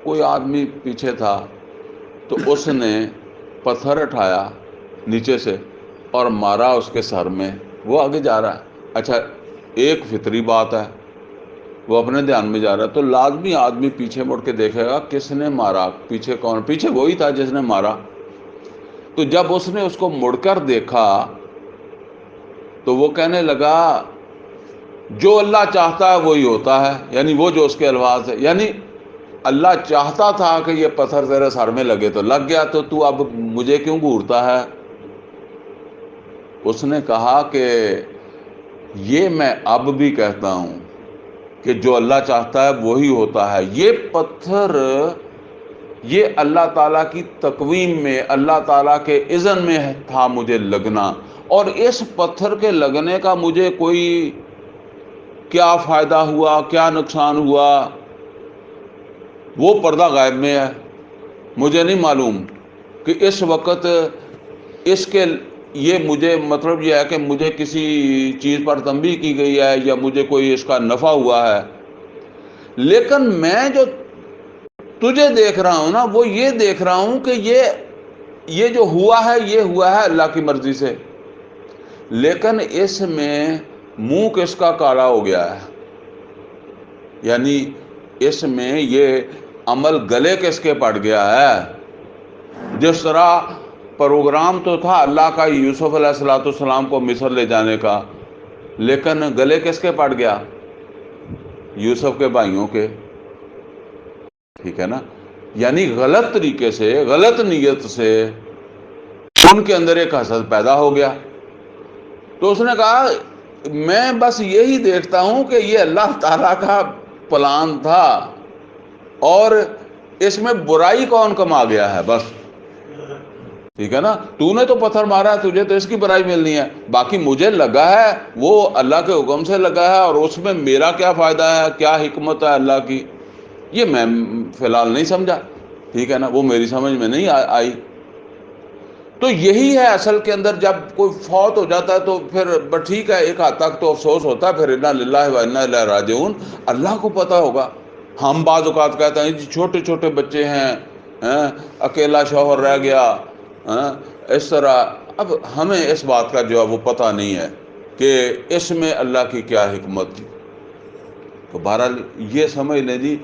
کوئی آدمی پیچھے تھا تو اس نے پتھر اٹھایا نیچے سے اور مارا اس کے سر میں، وہ آگے جا رہا ہے۔ اچھا ایک فطری بات ہے وہ اپنے دھیان میں جا رہا ہے، تو لازمی آدمی پیچھے مڑ کے دیکھے گا کس نے مارا، پیچھے کون، پیچھے وہی تھا جس نے مارا۔ تو جب اس نے اس کو مڑ کر دیکھا تو وہ کہنے لگا جو اللہ چاہتا ہے وہی ہوتا ہے، یعنی وہ جو اس کے الفاظ ہے، یعنی اللہ چاہتا تھا کہ یہ پتھر تیرے سر میں لگے تو لگ گیا، تو اب مجھے کیوں گھورتا ہے؟ اس نے کہا کہ یہ میں اب بھی کہتا ہوں کہ جو اللہ چاہتا ہے وہی ہوتا ہے۔ یہ پتھر یہ اللہ تعالیٰ کی تقویم میں، اللہ تعالیٰ کے اذن میں تھا مجھے لگنا، اور اس پتھر کے لگنے کا مجھے کوئی کیا فائدہ ہوا، کیا نقصان ہوا، وہ پردہ غیب میں ہے، مجھے نہیں معلوم کہ اس وقت اس کے یہ مجھے مطلب یہ ہے کہ مجھے کسی چیز پر تنبیہ کی گئی ہے یا مجھے کوئی اس کا نفع ہوا ہے، لیکن میں جو تجھے دیکھ رہا ہوں نا وہ یہ دیکھ رہا ہوں کہ یہ جو ہوا ہے یہ ہوا ہے اللہ کی مرضی سے، لیکن اس میں منہ کس کا کالا ہو گیا ہے، یعنی اس میں یہ عمل گلے کس کے پڑ گیا ہے۔ جس طرح پروگرام تو تھا اللہ کا یوسف علیہ السلام کو مصر لے جانے کا، لیکن گلے کس کے پڑ گیا؟ یوسف کے بھائیوں کے، ٹھیک ہے نا؟ یعنی غلط طریقے سے، غلط نیت سے ان کے اندر ایک حسد پیدا ہو گیا۔ تو اس نے کہا میں بس یہی دیکھتا ہوں کہ یہ اللہ تعالیٰ کا پلان تھا، اور اس میں برائی کون کما گیا ہے بس، ٹھیک ہے نا؟ تو نے تو پتھر مارا ہے، تجھے تو اس کی برائی ملنی ہے، باقی مجھے لگا ہے وہ اللہ کے حکم سے لگا ہے، اور اس میں میرا کیا فائدہ ہے، کیا حکمت ہے اللہ کی، یہ میں فی الحال نہیں سمجھا، ٹھیک ہے نا؟ وہ میری سمجھ میں نہیں آئی۔ تو یہی ہے اصل کے اندر، جب کوئی فوت ہو جاتا ہے تو پھر ٹھیک ہے ایک حد تک تو افسوس ہوتا ہے، پھر انا للہ و انا الیہ راجعون، اللہ کو پتہ ہوگا۔ ہم بعض اوقات کہتے ہیں جی چھوٹے چھوٹے بچے ہیں، اکیلا شوہر رہ گیا، اس طرح، اب ہمیں اس بات کا جو ہے وہ پتہ نہیں ہے کہ اس میں اللہ کی کیا حکمت تھی۔ تو بہرحال یہ سمجھ لیں جی،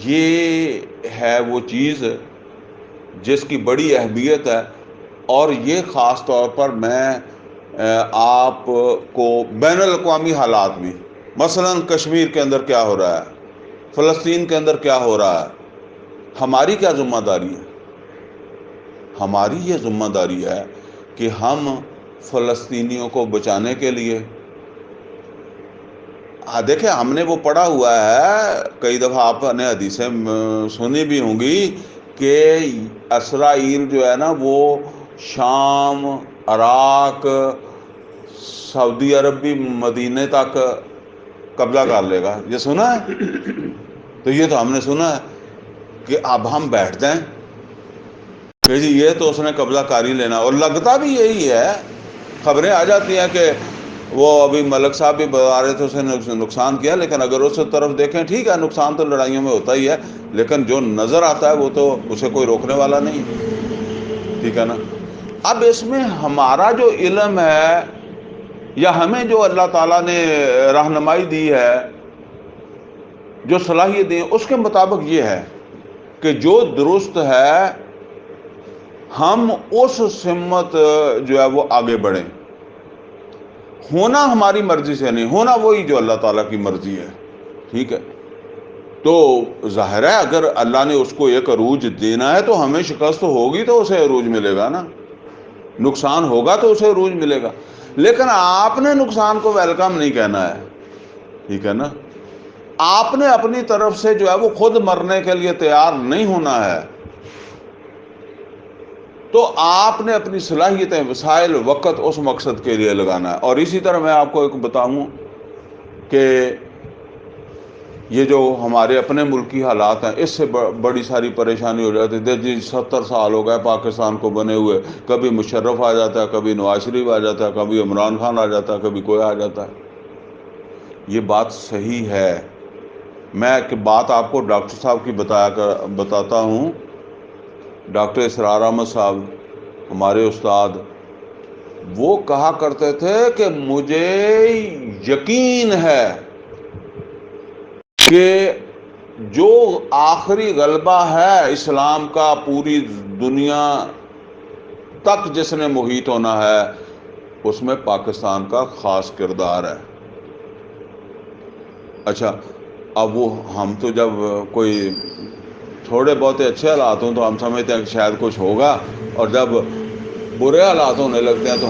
یہ ہے وہ چیز جس کی بڑی اہمیت ہے، اور یہ خاص طور پر میں آپ کو بین الاقوامی حالات میں، مثلا کشمیر کے اندر کیا ہو رہا ہے، فلسطین کے اندر کیا ہو رہا ہے، ہماری کیا ذمہ داری ہے؟ ہماری یہ ذمہ داری ہے کہ ہم فلسطینیوں کو بچانے کے لیے، دیکھیں ہم نے وہ پڑھا ہوا ہے، کئی دفعہ آپ نے حدیثیں سنی بھی ہوں گی کہ اسرائیل جو ہے نا وہ شام، عراق، سعودی عرب بھی مدینے تک قبضہ کر لے گا، یہ سنا ہے؟ تو یہ تو ہم نے سنا ہے کہ اب ہم بیٹھتے ہیں کہ جی یہ تو اس نے قبضہ کاری لینا، اور لگتا بھی یہی ہے، خبریں آ جاتی ہیں کہ وہ ابھی ملک صاحب بھی بتا رہے تھے اس نے نقصان کیا، لیکن اگر اس طرف دیکھیں ٹھیک ہے نقصان تو لڑائیوں میں ہوتا ہی ہے، لیکن جو نظر آتا ہے وہ تو اسے کوئی روکنے والا نہیں، ٹھیک ہے نا؟ اب اس میں ہمارا جو علم ہے یا ہمیں جو اللہ تعالیٰ نے رہنمائی دی ہے، جو صلاحیت دی ہے، اس کے مطابق یہ ہے کہ جو درست ہے ہم اس سمت جو ہے وہ آگے بڑھیں، ہونا ہماری مرضی سے نہیں، ہونا وہی جو اللہ تعالیٰ کی مرضی ہے، ٹھیک ہے؟ تو ظاہر ہے اگر اللہ نے اس کو ایک عروج دینا ہے تو ہمیں شکست ہوگی تو اسے عروج ملے گا نا، نقصان ہوگا تو اسے عروج ملے گا، لیکن آپ نے نقصان کو ویلکم نہیں کہنا ہے، ٹھیک ہے نا؟ آپ نے اپنی طرف سے جو ہے وہ خود مرنے کے لیے تیار نہیں ہونا ہے، تو آپ نے اپنی صلاحیتیں، وسائل، وقت اس مقصد کے لیے لگانا ہے۔ اور اسی طرح میں آپ کو ایک بتاؤں کہ یہ جو ہمارے اپنے ملکی حالات ہیں اس سے بڑی ساری پریشانی ہو جاتی ہے جی، 70 سال ہو گئے پاکستان کو بنے ہوئے، کبھی مشرف آ جاتا ہے، کبھی نواز شریف آ جاتا ہے، کبھی عمران خان آ جاتا ہے، کبھی کوئی آ جاتا ہے۔ یہ بات صحیح ہے، میں ایک بات آپ کو ڈاکٹر صاحب کی بتاتا ہوں، ڈاکٹر اسرار احمد صاحب ہمارے استاد، وہ کہا کرتے تھے کہ مجھے یقین ہے کہ جو آخری غلبہ ہے اسلام کا پوری دنیا تک جس نے محیط ہونا ہے، اس میں پاکستان کا خاص کردار ہے۔ اچھا، اب وہ ہم تو جب کوئی تھوڑے بہت اچھے حالات ہوں تو ہم سمجھتے ہیں کہ شاید کچھ ہوگا، اور جب برے حالات ہونے لگتے ہیں تو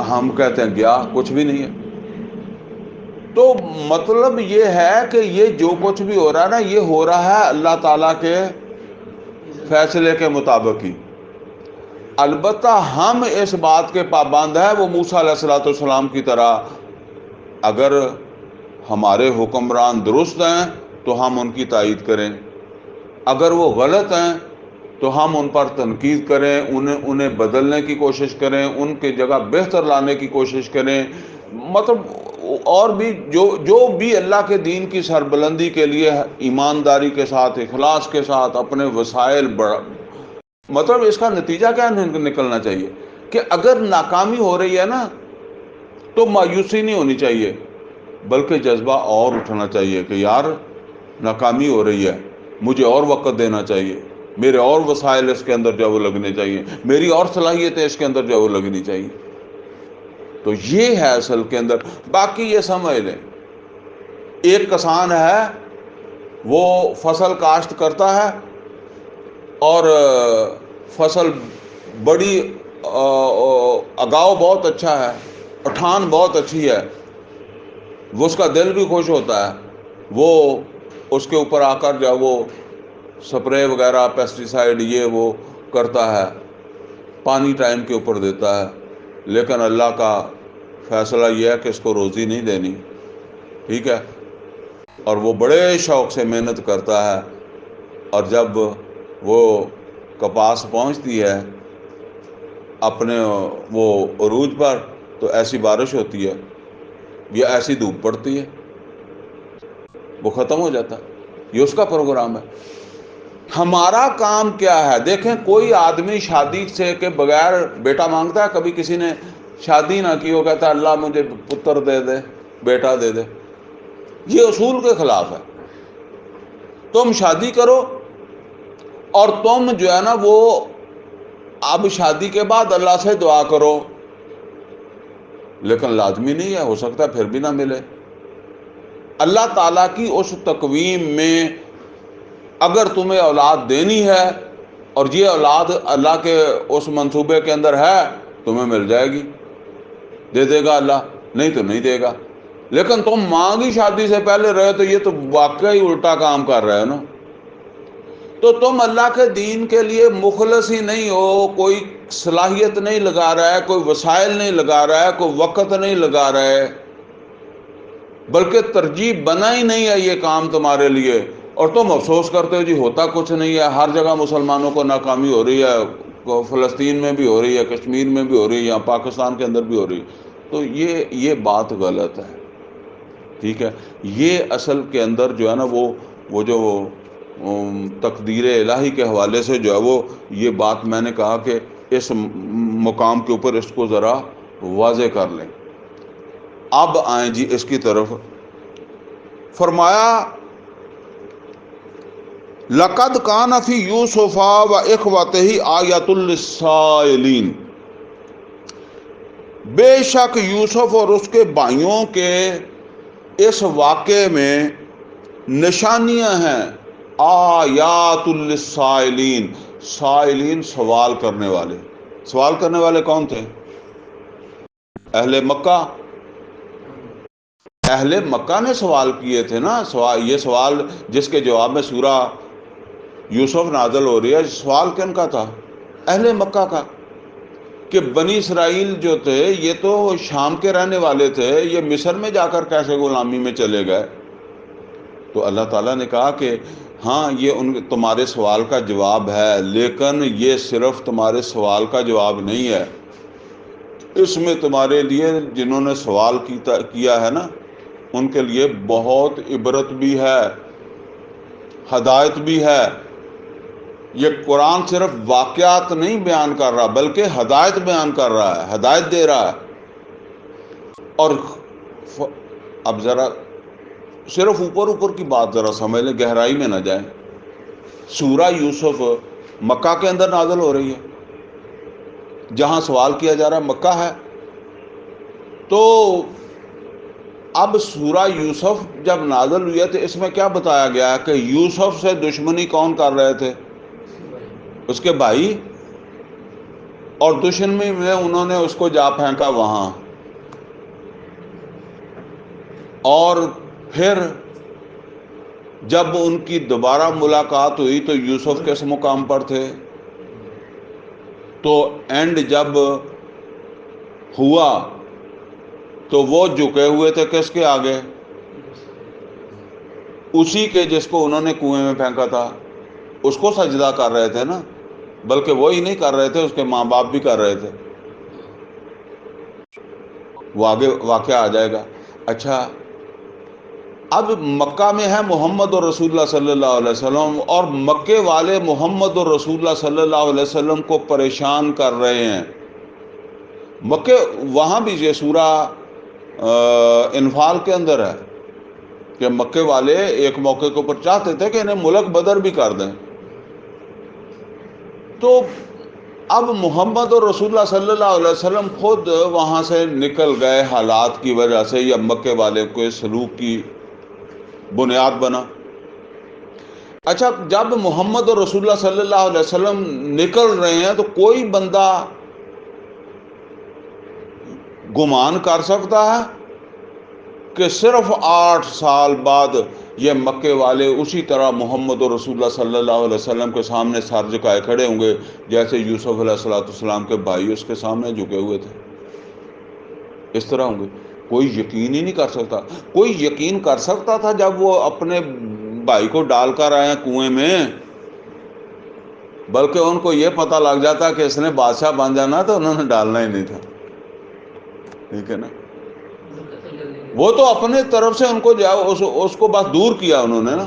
ہم کہتے ہیں گیا کچھ بھی نہیں ہے۔ تو مطلب یہ ہے کہ یہ جو کچھ بھی ہو رہا ہے نا، یہ ہو رہا ہے اللہ تعالیٰ کے فیصلے کے مطابق ہی۔ البتہ ہم اس بات کے پابند ہیں، وہ موسیٰ علیہ السلام کی طرح، اگر ہمارے حکمران درست ہیں تو ہم ان کی تائید کریں، اگر وہ غلط ہیں تو ہم ان پر تنقید کریں، انہیں بدلنے کی کوشش کریں، ان کی جگہ بہتر لانے کی کوشش کریں۔ مطلب اور بھی جو بھی اللہ کے دین کی سربلندی کے لیے ایمانداری کے ساتھ، اخلاص کے ساتھ اپنے وسائل مطلب اس کا نتیجہ کیا نکلنا چاہیے کہ اگر ناکامی ہو رہی ہے نا تو مایوسی نہیں ہونی چاہیے، بلکہ جذبہ اور اٹھنا چاہیے کہ یار ناکامی ہو رہی ہے، مجھے اور وقت دینا چاہیے، میرے اور وسائل اس کے اندر جو وہ لگنے چاہیے، میری اور صلاحیتیں اس کے اندر جو وہ لگنی چاہیے۔ تو یہ ہے اصل کے اندر۔ باقی یہ سمجھ لیں، ایک کسان ہے، وہ فصل کاشت کرتا ہے اور فصل بڑی اگاؤ بہت اچھا ہے، اٹھان بہت اچھی ہے، وہ اس کا دل بھی خوش ہوتا ہے، وہ اس کے اوپر آ کر جو وہ سپرے وغیرہ پیسٹی سائیڈ یہ وہ کرتا ہے، پانی ٹائم کے اوپر دیتا ہے، لیکن اللہ کا فیصلہ یہ ہے کہ اس کو روزی نہیں دینی، ٹھیک ہے، اور وہ بڑے شوق سے محنت کرتا ہے، اور جب وہ کپاس پہنچتی ہے اپنے وہ عروج پر تو ایسی بارش ہوتی ہے یا ایسی دھوپ پڑتی ہے، وہ ختم ہو جاتا ہے۔ یہ اس کا پروگرام ہے۔ ہمارا کام کیا ہے؟ دیکھیں، کوئی آدمی شادی سے کے بغیر بیٹا مانگتا ہے؟ کبھی کسی نے شادی نہ کی ہو کہتا ہے اللہ مجھے پتر دے دے، بیٹا دے دے؟ یہ اصول کے خلاف ہے۔ تم شادی کرو اور تم جو ہے نا وہ اب شادی کے بعد اللہ سے دعا کرو، لیکن لازمی نہیں ہے، ہو سکتا ہے پھر بھی نہ ملے۔ اللہ تعالیٰ کی اس تقویم میں اگر تمہیں اولاد دینی ہے اور یہ اولاد اللہ کے اس منصوبے کے اندر ہے، تمہیں مل جائے گی، دے دے گا اللہ، نہیں تو نہیں دے گا۔ لیکن تم مانگی شادی سے پہلے رہے تو یہ تو واقعی الٹا کام کر رہے ہو نا۔ تو تم اللہ کے دین کے لیے مخلص ہی نہیں ہو، کوئی صلاحیت نہیں لگا رہا ہے، کوئی وسائل نہیں لگا رہا ہے، کوئی وقت نہیں لگا رہا ہے، بلکہ ترجیح بنا ہی نہیں ہے یہ کام تمہارے لیے، اور تم افسوس کرتے ہو جی ہوتا کچھ نہیں ہے، ہر جگہ مسلمانوں کو ناکامی ہو رہی ہے، فلسطین میں بھی ہو رہی ہے، کشمیر میں بھی ہو رہی ہے، یہاں پاکستان کے اندر بھی ہو رہی ہے۔ تو یہ بات غلط ہے، ٹھیک ہے۔ یہ اصل کے اندر جو ہے نا وہ جو تقدیر الہی کے حوالے سے جو ہے وہ یہ بات میں نے کہا کہ اس مقام کے اوپر اس کو ذرا واضح کر لیں۔ اب آئیں جی اس کی طرف۔ فرمایا لقد کان فی یوسف و اخوتہ آیۃ للسائلین، بے شک یوسف اور اس کے بھائیوں کے اس واقعے میں نشانیاں ہیں، آیات للسائلین، سائلین سوال کرنے والے۔ سوال کرنے والے کون تھے؟ اہل مکہ۔ اہل مکہ نے سوال کیے تھے نا، یہ سوال جس کے جواب میں سورہ یوسف نازل ہو رہی ہے، سوال کن کا تھا؟ اہل مکہ کا، کہ بنی اسرائیل جو تھے یہ تو شام کے رہنے والے تھے، یہ مصر میں جا کر کیسے غلامی میں چلے گئے؟ تو اللہ تعالیٰ نے کہا کہ ہاں یہ تمہارے سوال کا جواب ہے، لیکن یہ صرف تمہارے سوال کا جواب نہیں ہے، اس میں تمہارے لیے جنہوں نے سوال کیا ہے نا ان کے لیے بہت عبرت بھی ہے، ہدایت بھی ہے۔ یہ قرآن صرف واقعات نہیں بیان کر رہا بلکہ ہدایت بیان کر رہا ہے، ہدایت دے رہا ہے۔ اور اب ذرا صرف اوپر اوپر کی بات ذرا سمجھ لیں، گہرائی میں نہ جائیں. سورہ یوسف مکہ کے اندر نازل ہو رہی ہے، جہاں سوال کیا جا رہا ہے مکہ ہے. تو اب سورہ یوسف جب نازل ہوئی ہے تو اس میں کیا بتایا گیا ہے کہ یوسف سے دشمنی کون کر رہے تھے؟ اس کے بھائی، اور دشمنی میں انہوں نے اس کو جا پھینکا وہاں. اور پھر جب ان کی دوبارہ ملاقات ہوئی تو یوسف کس مقام پر تھے؟ تو اینڈ جب ہوا تو وہ جھکے ہوئے تھے کس کے آگے؟ اسی کے جس کو انہوں نے کنویں میں پھینکا تھا. اس کو سجدہ کر رہے تھے نا، بلکہ وہی نہیں کر رہے تھے، اس کے ماں باپ بھی کر رہے تھے. وہ آگے واقعہ آ جائے گا. اچھا، اب مکہ میں ہے محمد اور رسول اللہ صلی اللہ علیہ وسلم، اور مکے والے محمد اور رسول اللہ صلی اللہ علیہ وسلم کو پریشان کر رہے ہیں. مکے وہاں بھی یہ سورہ انفال کے اندر ہے کہ مکے والے ایک موقع کے اوپر چاہتے تھے کہ انہیں ملک بدر بھی کر دیں. تو اب محمد اور رسول اللہ صلی اللہ علیہ وسلم خود وہاں سے نکل گئے حالات کی وجہ سے، یا مکے والے کے سلوک کی بنیاد بنا. اچھا، جب محمد اور رسول اللہ صلی اللہ علیہ وسلم نکل رہے ہیں تو کوئی بندہ گمان کر سکتا ہے کہ صرف 8 سال بعد یہ مکے والے اسی طرح محمد اور رسول اللہ صلی اللہ علیہ وسلم کے سامنے سر جھکائے کھڑے ہوں گے جیسے یوسف علیہ السلام کے بھائی اس کے سامنے جھکے ہوئے تھے؟ اس طرح ہوں گے؟ کوئی یقین ہی نہیں کر سکتا. کوئی یقین کر سکتا تھا جب وہ اپنے بھائی کو ڈال کر آئے ہیں کنویں میں؟ بلکہ ان کو یہ پتہ لگ جاتا کہ اس نے بادشاہ بن جانا تو انہوں نے ڈالنا ہی نہیں تھا. ٹھیک ہے نا؟ وہ تو اپنے طرف سے ان کو اس کو بس دور کیا انہوں نے نا.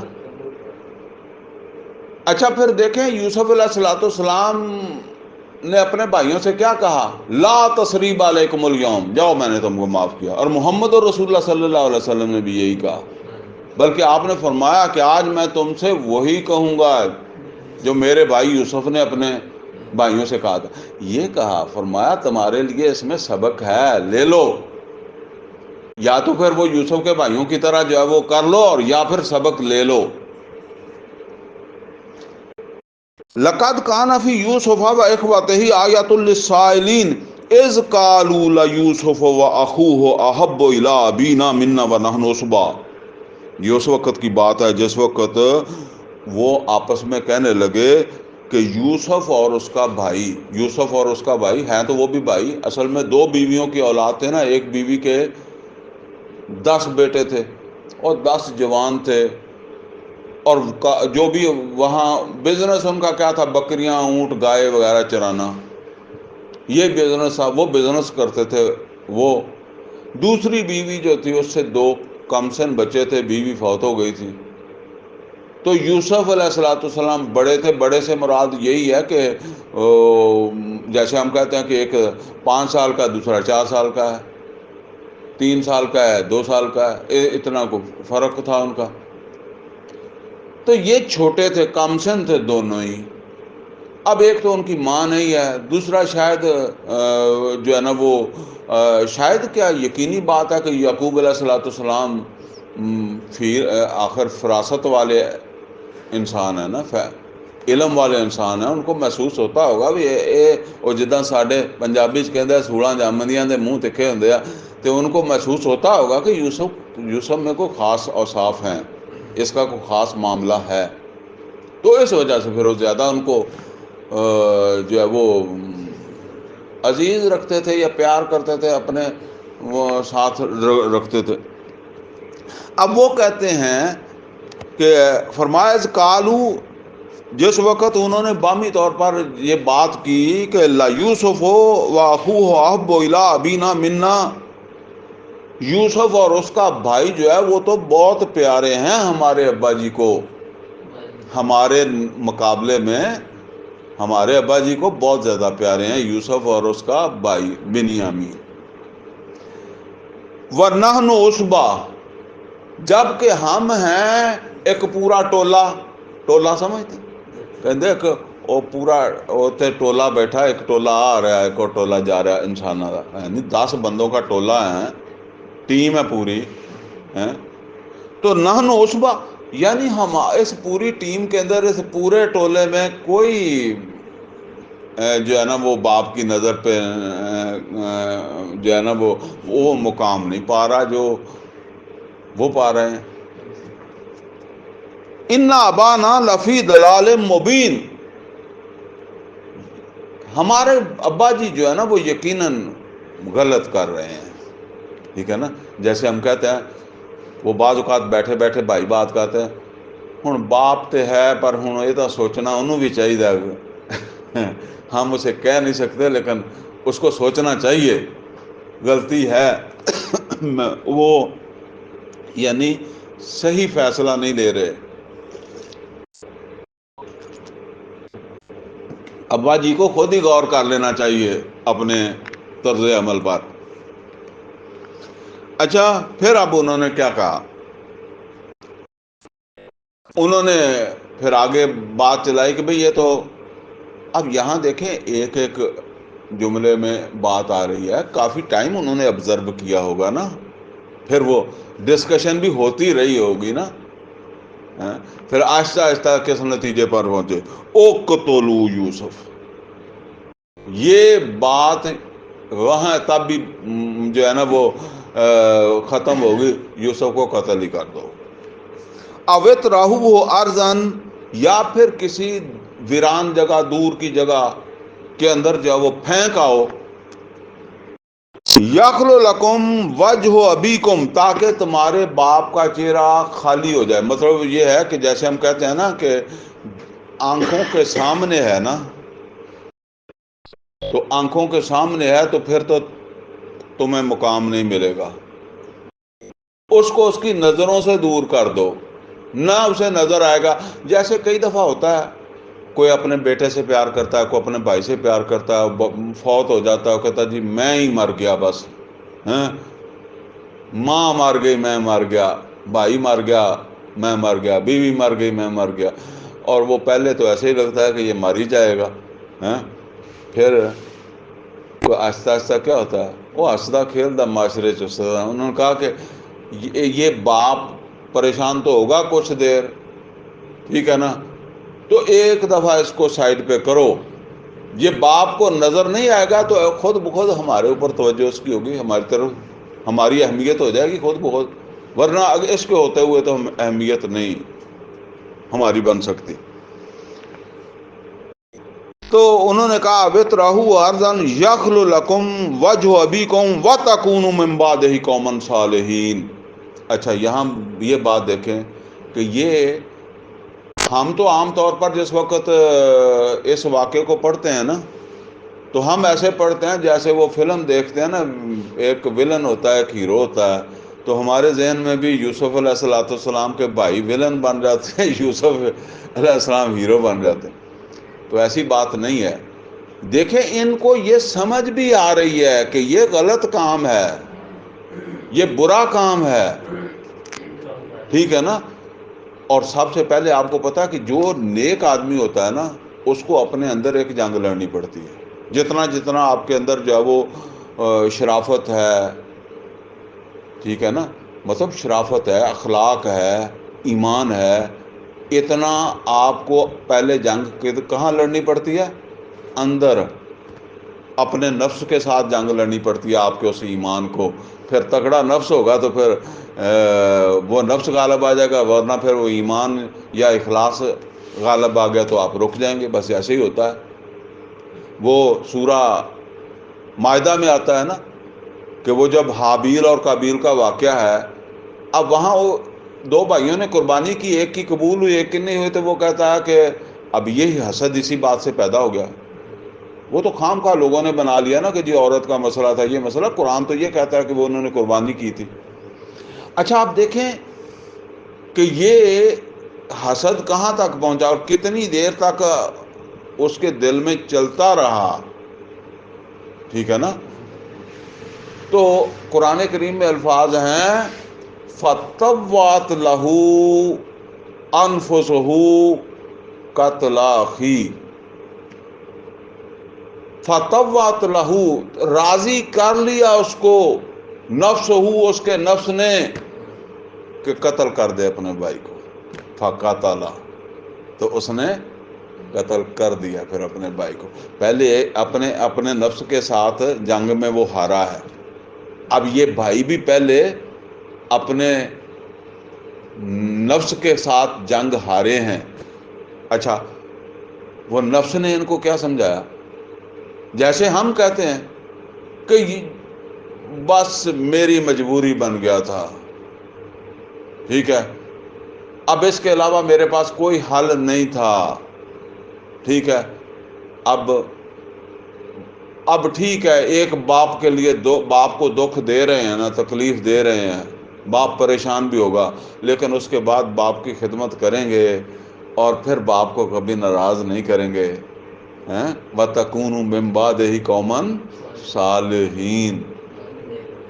اچھا، پھر دیکھیں یوسف علیہ السلام نے اپنے بھائیوں سے کیا کہا؟ لا تثریب علیکم اليوم، جاؤ میں نے تم کو معاف کیا. اور محمد اور رسول اللہ صلی اللہ علیہ وسلم نے بھی یہی کہا، بلکہ آپ نے فرمایا کہ آج میں تم سے وہی کہوں گا جو میرے بھائی یوسف نے اپنے بھائیوں سے کہا تھا. یہ کہا، فرمایا تمہارے لیے اس میں سبق ہے، لے لو. یا تو پھر وہ یوسف کے بھائیوں کی طرح جو ہے وہ کر لو، اور یا پھر سبق لے لو. لقد کان فی یوسف واخوته آیۃ للسائلین اذ قالوا لیوسف واخوہ احب الی ابینا منا ونحن عصبہ. یہ اس وقت کی بات ہے جس وقت وہ آپس میں کہنے لگے کہ یوسف اور اس کا بھائی ہیں تو وہ بھی بھائی، اصل میں 2 بیویوں کی اولاد تھے نا. ایک بیوی کے 10 بیٹے تھے اور 10 جوان تھے، اور جو بھی وہاں بزنس ان کا کیا تھا، بکریاں، اونٹ، گائے وغیرہ چرانا، یہ بزنس تھا، وہ بزنس کرتے تھے. وہ دوسری بیوی جو تھی اس سے 2 کم سن بچے تھے، بیوی فوت ہو گئی تھی. تو یوسف علیہ السلام بڑے تھے. بڑے سے مراد یہی ہے کہ جیسے ہم کہتے ہیں کہ ایک 5 سال کا، دوسرا 4 سال کا ہے، 3 سال کا ہے، 2 سال کا ہے، اتنا کو فرق تھا ان کا. تو یہ چھوٹے تھے، کم سن تھے دونوں ہی. اب ایک تو ان کی ماں نہیں ہے، دوسرا شاید جو ہے نا وہ شاید کیا یقینی بات ہے کہ یعقوب علیہ السلام آخر فراست والے انسان ہیں نا، علم والے انسان ہیں. ان کو محسوس ہوتا ہوگا بھی وہ جداں ساڈے پنجابی چ کہندے سوڑاں جامدیاں دے منہ تکھے ہوندے آ، تو ان کو محسوس ہوتا ہوگا کہ یوسف میں کوئی خاص اوصاف ہیں، اس کا کوئی خاص معاملہ ہے. تو اس وجہ سے پھر وہ زیادہ ان کو جو ہے وہ عزیز رکھتے تھے یا پیار کرتے تھے، اپنے وہ ساتھ رکھتے تھے. اب وہ کہتے ہیں کہ فرمایا قالو، جس وقت انہوں نے باہمی طور پر یہ بات کی کہ لا یوسف و اخوہ احب الی ابینا منا، یوسف اور اس کا بھائی جو ہے وہ تو بہت پیارے ہیں ہمارے ابا جی کو، ہمارے مقابلے میں ہمارے ابا جی کو بہت زیادہ پیارے ہیں یوسف اور اس کا بھائی بنیامین. وَنَحْنُ عُصْبَةٌ، جبکہ ہم ہیں ایک پورا ٹولہ سمجھتے کہتے ایک وہ پورا اتنے ٹولہ بیٹھا، ایک ٹولہ آ رہا ہے ایک اور ٹولہ جا رہا ہے انسانوں کا، یعنی 10 بندوں کا ٹولہ ہے، ٹیم ہے پوری ہے۔ تو نحن عصبہ، یعنی ہم اس پوری ٹیم کے اندر، اس پورے ٹولے میں کوئی جو ہے نا وہ باپ کی نظر پہ جو ہے نا وہ مقام نہیں پا رہا جو وہ پا رہے ہیں۔ ان ابانا لفی ضلال مبین، ہمارے ابا جی جو ہے نا وہ یقیناً غلط کر رہے ہیں، ٹھیک ہے نا۔ جیسے ہم کہتے ہیں وہ بعض اوقات بیٹھے بیٹھے بھائی بات کہتے ہیں، ہن باپ تے ہے پر ہن یہ تو سوچنا انہوں بھی چاہیے، ہم اسے کہہ نہیں سکتے لیکن اس کو سوچنا چاہیے، غلطی ہے وہ یعنی صحیح فیصلہ نہیں لے رہے۔ ابا جی کو خود ہی غور کر لینا چاہیے اپنے طرز عمل پر۔ اچھا پھر اب انہوں نے کیا کہا، انہوں نے پھر آگے بات چلائی کہ بھئی یہ تو، اب یہاں دیکھیں ایک ایک جملے میں بات آ رہی ہے، کافی ٹائم انہوں نے آبزرو کیا ہوگا نا، پھر وہ ڈسکشن بھی ہوتی رہی ہوگی نا، پھر آہستہ آہستہ کس نتیجے پر پہنچے، اقتلوا یوسف، یہ بات وہاں تب بھی جو ہے نا وہ ختم ہوگی، یوسف کو قتل ہی کر دو، اوت راہو ارزن، یا پھر کسی ویران جگہ دور کی جگہ کے اندر جو وہ پھینک آؤ، یخلو لکم وجہ ابیکم، تاکہ تمہارے باپ کا چہرہ خالی ہو جائے۔ مطلب یہ ہے کہ جیسے ہم کہتے ہیں نا کہ آنکھوں کے سامنے ہے نا، تو آنکھوں کے سامنے ہے تو پھر تو تمہیں مقام نہیں ملے گا، اس کو اس کی نظروں سے دور کر دو، نہ اسے نظر آئے گا۔ جیسے کئی دفعہ ہوتا ہے کوئی اپنے بیٹے سے پیار کرتا ہے، کوئی اپنے بھائی سے پیار کرتا ہے، فوت ہو جاتا ہے، کہتا ہے جی میں ہی مر گیا بس، ہیں ماں مر گئی میں مر گیا، بھائی مر گیا میں مر گیا، بیوی مر گئی میں مر گیا، اور وہ پہلے تو ایسے ہی لگتا ہے کہ یہ مر ہی جائے گا، ہیں پھر آہستہ آہستہ کیا ہوتا ہے، وہ ہنسدا کھیلتا معاشرے چستا۔ انہوں نے کہا کہ یہ باپ پریشان تو ہوگا کچھ دیر، ٹھیک ہے نا، تو ایک دفعہ اس کو سائڈ پہ کرو، یہ باپ کو نظر نہیں آئے گا تو خود بخود ہمارے اوپر توجہ اس کی ہوگی، ہماری طرف ہماری اہمیت ہو جائے گی خود بخود، ورنہ اگر اس کے ہوتے ہوئے تو ہم اہمیت نہیں ہماری بن سکتی۔ تو انہوں نے کہا وَتْرَحُوا أَرْضًا يَخْلُ لَكُمْ وَجْهُ أَبِيكُمْ وَتَكُونُوا مِنْ بَعْدِهِ قَوْمًا صَالِحِينَ۔ اچھا یہاں یہ بات دیکھیں کہ یہ ہم تو عام طور پر جس وقت اس واقعے کو پڑھتے ہیں نا تو ہم ایسے پڑھتے ہیں جیسے وہ فلم دیکھتے ہیں نا، ایک ولن ہوتا ہے ایک ہیرو ہوتا ہے، تو ہمارے ذہن میں بھی یوسف علیہ السلام کے بھائی ولن بن جاتے ہیں، یوسف علیہ السلام ہیرو بن جاتے ہیں، تو ایسی بات نہیں ہے۔ دیکھیں ان کو یہ سمجھ بھی آ رہی ہے کہ یہ غلط کام ہے، یہ برا کام ہے، ٹھیک ہے نا۔ اور سب سے پہلے آپ کو پتا کہ جو نیک آدمی ہوتا ہے نا اس کو اپنے اندر ایک جنگ لڑنی پڑتی ہے، جتنا جتنا آپ کے اندر جو ہے وہ شرافت ہے، ٹھیک ہے نا، مطلب شرافت ہے، اخلاق ہے، ایمان ہے، اتنا آپ کو پہلے جنگ کہاں لڑنی پڑتی ہے؟ اندر، اپنے نفس کے ساتھ جنگ لڑنی پڑتی ہے آپ کے اس ایمان کو۔ پھر تگڑا نفس ہوگا تو پھر وہ نفس غالب آ جائے گا، ورنہ پھر وہ ایمان یا اخلاص غالب آ گیا تو آپ رک جائیں گے، بس ایسے ہی ہوتا ہے۔ وہ سورہ مائدہ میں آتا ہے نا کہ وہ جب حابیل اور قابیل کا واقعہ ہے، اب وہاں وہ دو بھائیوں نے قربانی کی، ایک کی قبول ہوئی ایک کی نہیں ہوئی، تو وہ کہتا ہے کہ اب یہی حسد اسی بات سے پیدا ہو گیا۔ وہ تو خام خواہ لوگوں نے بنا لیا نا کہ جی عورت کا مسئلہ تھا، یہ مسئلہ قرآن تو یہ کہتا ہے کہ وہ انہوں نے قربانی کی تھی۔ اچھا آپ دیکھیں کہ یہ حسد کہاں تک پہنچا اور کتنی دیر تک اس کے دل میں چلتا رہا، ٹھیک ہے نا۔ تو قرآن کریم میں الفاظ ہیں فتوات لہو انفسہو قتل اخی، فتوات لہو راضی کر لیا اس کو، نفس ہو اس کے نفس نے، کہ قتل کر دے اپنے بھائی کو، فقاتلا تو اس نے قتل کر دیا پھر اپنے بھائی کو۔ پہلے اپنے نفس کے ساتھ جنگ میں وہ ہارا ہے، اب یہ بھائی بھی پہلے اپنے نفس کے ساتھ جنگ ہارے ہیں۔ اچھا، وہ نفس نے ان کو کیا سمجھایا؟ جیسے ہم کہتے ہیں کہ بس میری مجبوری بن گیا تھا، ٹھیک ہے، اب اس کے علاوہ میرے پاس کوئی حل نہیں تھا، ٹھیک ہے، اب ٹھیک ہے، ایک باپ کے لیے باپ کو دکھ دے رہے ہیں نا، تکلیف دے رہے ہیں، باپ پریشان بھی ہوگا، لیکن اس کے بعد باپ کی خدمت کریں گے اور پھر باپ کو کبھی ناراض نہیں کریں گے، وَتَكُونُوا مِن بَعْدِهِ قَوْمًا صَالِحِينَ،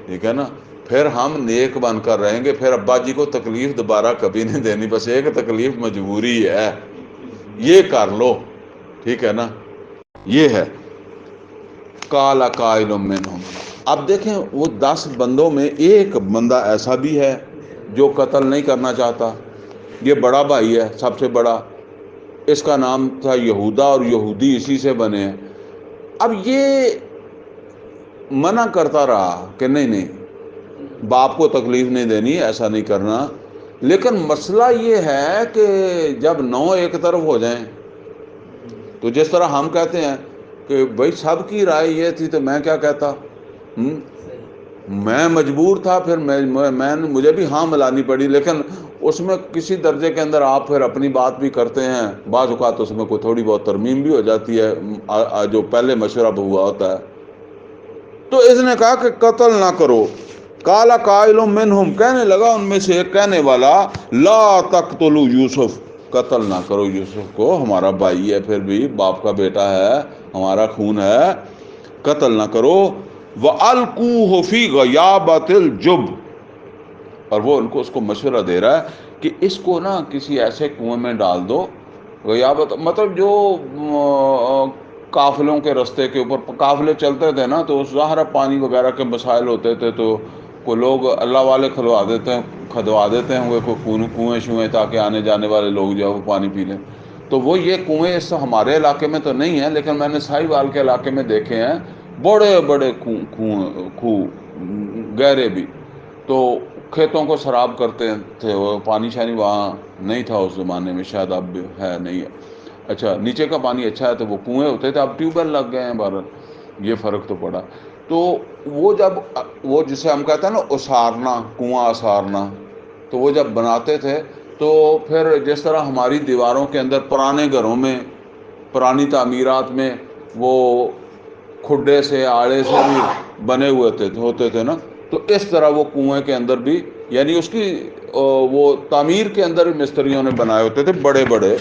ٹھیک ہے نا، پھر ہم نیک بن کر رہیں گے، پھر ابا جی کو تکلیف دوبارہ کبھی نہیں دینی، بس ایک تکلیف مجبوری ہے، یہ کر لو، ٹھیک ہے نا، یہ ہے۔ قَالَ قَائِلٌ مِّنْهُمْ، اب دیکھیں وہ 10 بندوں میں ایک بندہ ایسا بھی ہے جو قتل نہیں کرنا چاہتا، یہ بڑا بھائی ہے سب سے بڑا، اس کا نام تھا یہودا اور یہودی اسی سے بنے ہیں۔ اب یہ منع کرتا رہا کہ نہیں باپ کو تکلیف نہیں دینی، ایسا نہیں کرنا، لیکن مسئلہ یہ ہے کہ جب 9 ایک طرف ہو جائیں تو جس طرح ہم کہتے ہیں کہ بھائی سب کی رائے یہ تھی تو میں کیا کہتا، میں مجبور تھا، پھر مجھے بھی ہاں ملانی پڑی، لیکن اس میں کسی درجے کے اندر آپ پھر اپنی بات بھی کرتے ہیں، بعض اوقات اس میں کوئی تھوڑی بہت ترمیم بھی ہو جاتی ہے جو پہلے مشورہ ہوا ہوتا ہے۔ تو اس نے کہا کہ قتل نہ کرو۔ قال قائل منہم، کہنے لگا ان میں سے ایک کہنے والا، لا تقتلوا یوسف، قتل نہ کرو یوسف کو، ہمارا بھائی ہے، پھر بھی باپ کا بیٹا ہے، ہمارا خون ہے، قتل نہ کرو۔ وَأَلْقُوهُ فِي غَيَابَتِ الْجُبِّ، اور وہ ان کو اس کو مشورہ دے رہا ہے کہ اس کو نا کسی ایسے کنویں میں ڈال دو، غیابت مطلب جو قافلوں کے رستے کے اوپر قافلے چلتے تھے نا، تو ظاہر پانی وغیرہ کے مسائل ہوتے تھے، تو کوئی لوگ اللہ والے کھدوا دیتے ہیں وہ کنویں شوئیں، تاکہ آنے جانے والے لوگ جو ہے وہ پانی پی لیں۔ تو وہ یہ کنویں اس ہمارے علاقے میں تو نہیں ہیں، لیکن میں نے سائی وال کے علاقے میں دیکھے ہیں بڑے بڑے کنویں گہرے بھی، تو کھیتوں کو خراب کرتے تھے وہ، پانی شانی وہاں نہیں تھا اس زمانے میں، شاید اب بھی ہے نہیں ہے، اچھا نیچے کا پانی اچھا ہے، تو وہ کنویں ہوتے تھے، اب ٹیوب ویل لگ گئے ہیں، بہرحال یہ فرق تو پڑا۔ تو وہ جب وہ جسے ہم کہتے ہیں نا اسارنا، کنواں اسارنا، تو وہ جب بناتے تھے تو پھر جس طرح ہماری دیواروں کے اندر پرانے گھروں میں، پرانی تعمیرات میں وہ کھڈے سے آڑے سے بھی بنے ہوتے تھے نا، تو اس طرح وہ کنویں کے اندر بھی، یعنی اس کی وہ تعمیر کے اندر بھی مستریوں نے بنائے ہوتے تھے بڑے بڑے۔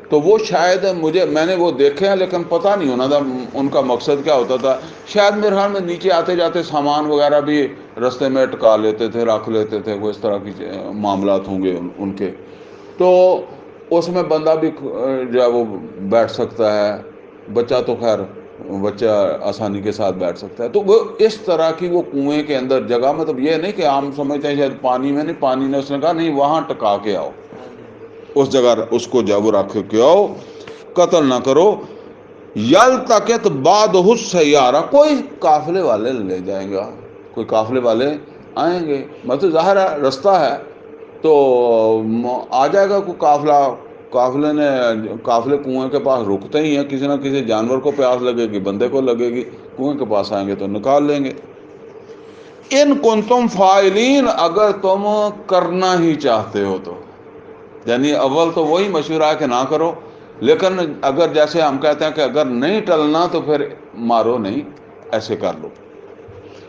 تو وہ شاید میں نے وہ دیکھے ہیں، لیکن پتہ نہیں ہونا تھا ان کا مقصد کیا ہوتا تھا، شاید میرے خیال میں نیچے آتے جاتے سامان وغیرہ بھی رستے میں ٹکا لیتے تھے، رکھ لیتے تھے، وہ اس طرح کی معاملات ہوں گے ان کے۔ تو اس میں بندہ بھی جو ہے وہ بیٹھ سکتا ہے، بچہ تو خیر بچہ آسانی کے ساتھ بیٹھ سکتا ہے۔ تو وہ اس طرح کی وہ کنویں کے اندر جگہ، مطلب یہ نہیں کہ عام سمجھتے ہیں شاید پانی میں، نہیں، پانی نے اس نے کہا نہیں وہاں ٹکا کے آؤ، اس جگہ اس کو جب رکھ کے آؤ، قتل نہ کرو۔ یلتقط بعضہ السیارہ، کوئی قافلے والے لے جائیں گا، کوئی قافلے والے آئیں گے، مطلب ظاہر ہے رستہ ہے تو آ جائے گا کوئی قافلہ، قافلے کنویں کے پاس رکتے ہی ہیں، کسی نہ کسی جانور کو پیاس لگے گی، بندے کو لگے گی، کنویں کے پاس آئیں گے تو نکال لیں گے۔ ان کنتم فاعلین، اگر تم کرنا ہی چاہتے ہو تو، یعنی اول تو وہی مشورہ ہے کہ نہ کرو، لیکن اگر جیسے ہم کہتے ہیں کہ اگر نہیں ٹلنا تو پھر مارو نہیں، ایسے کر لو،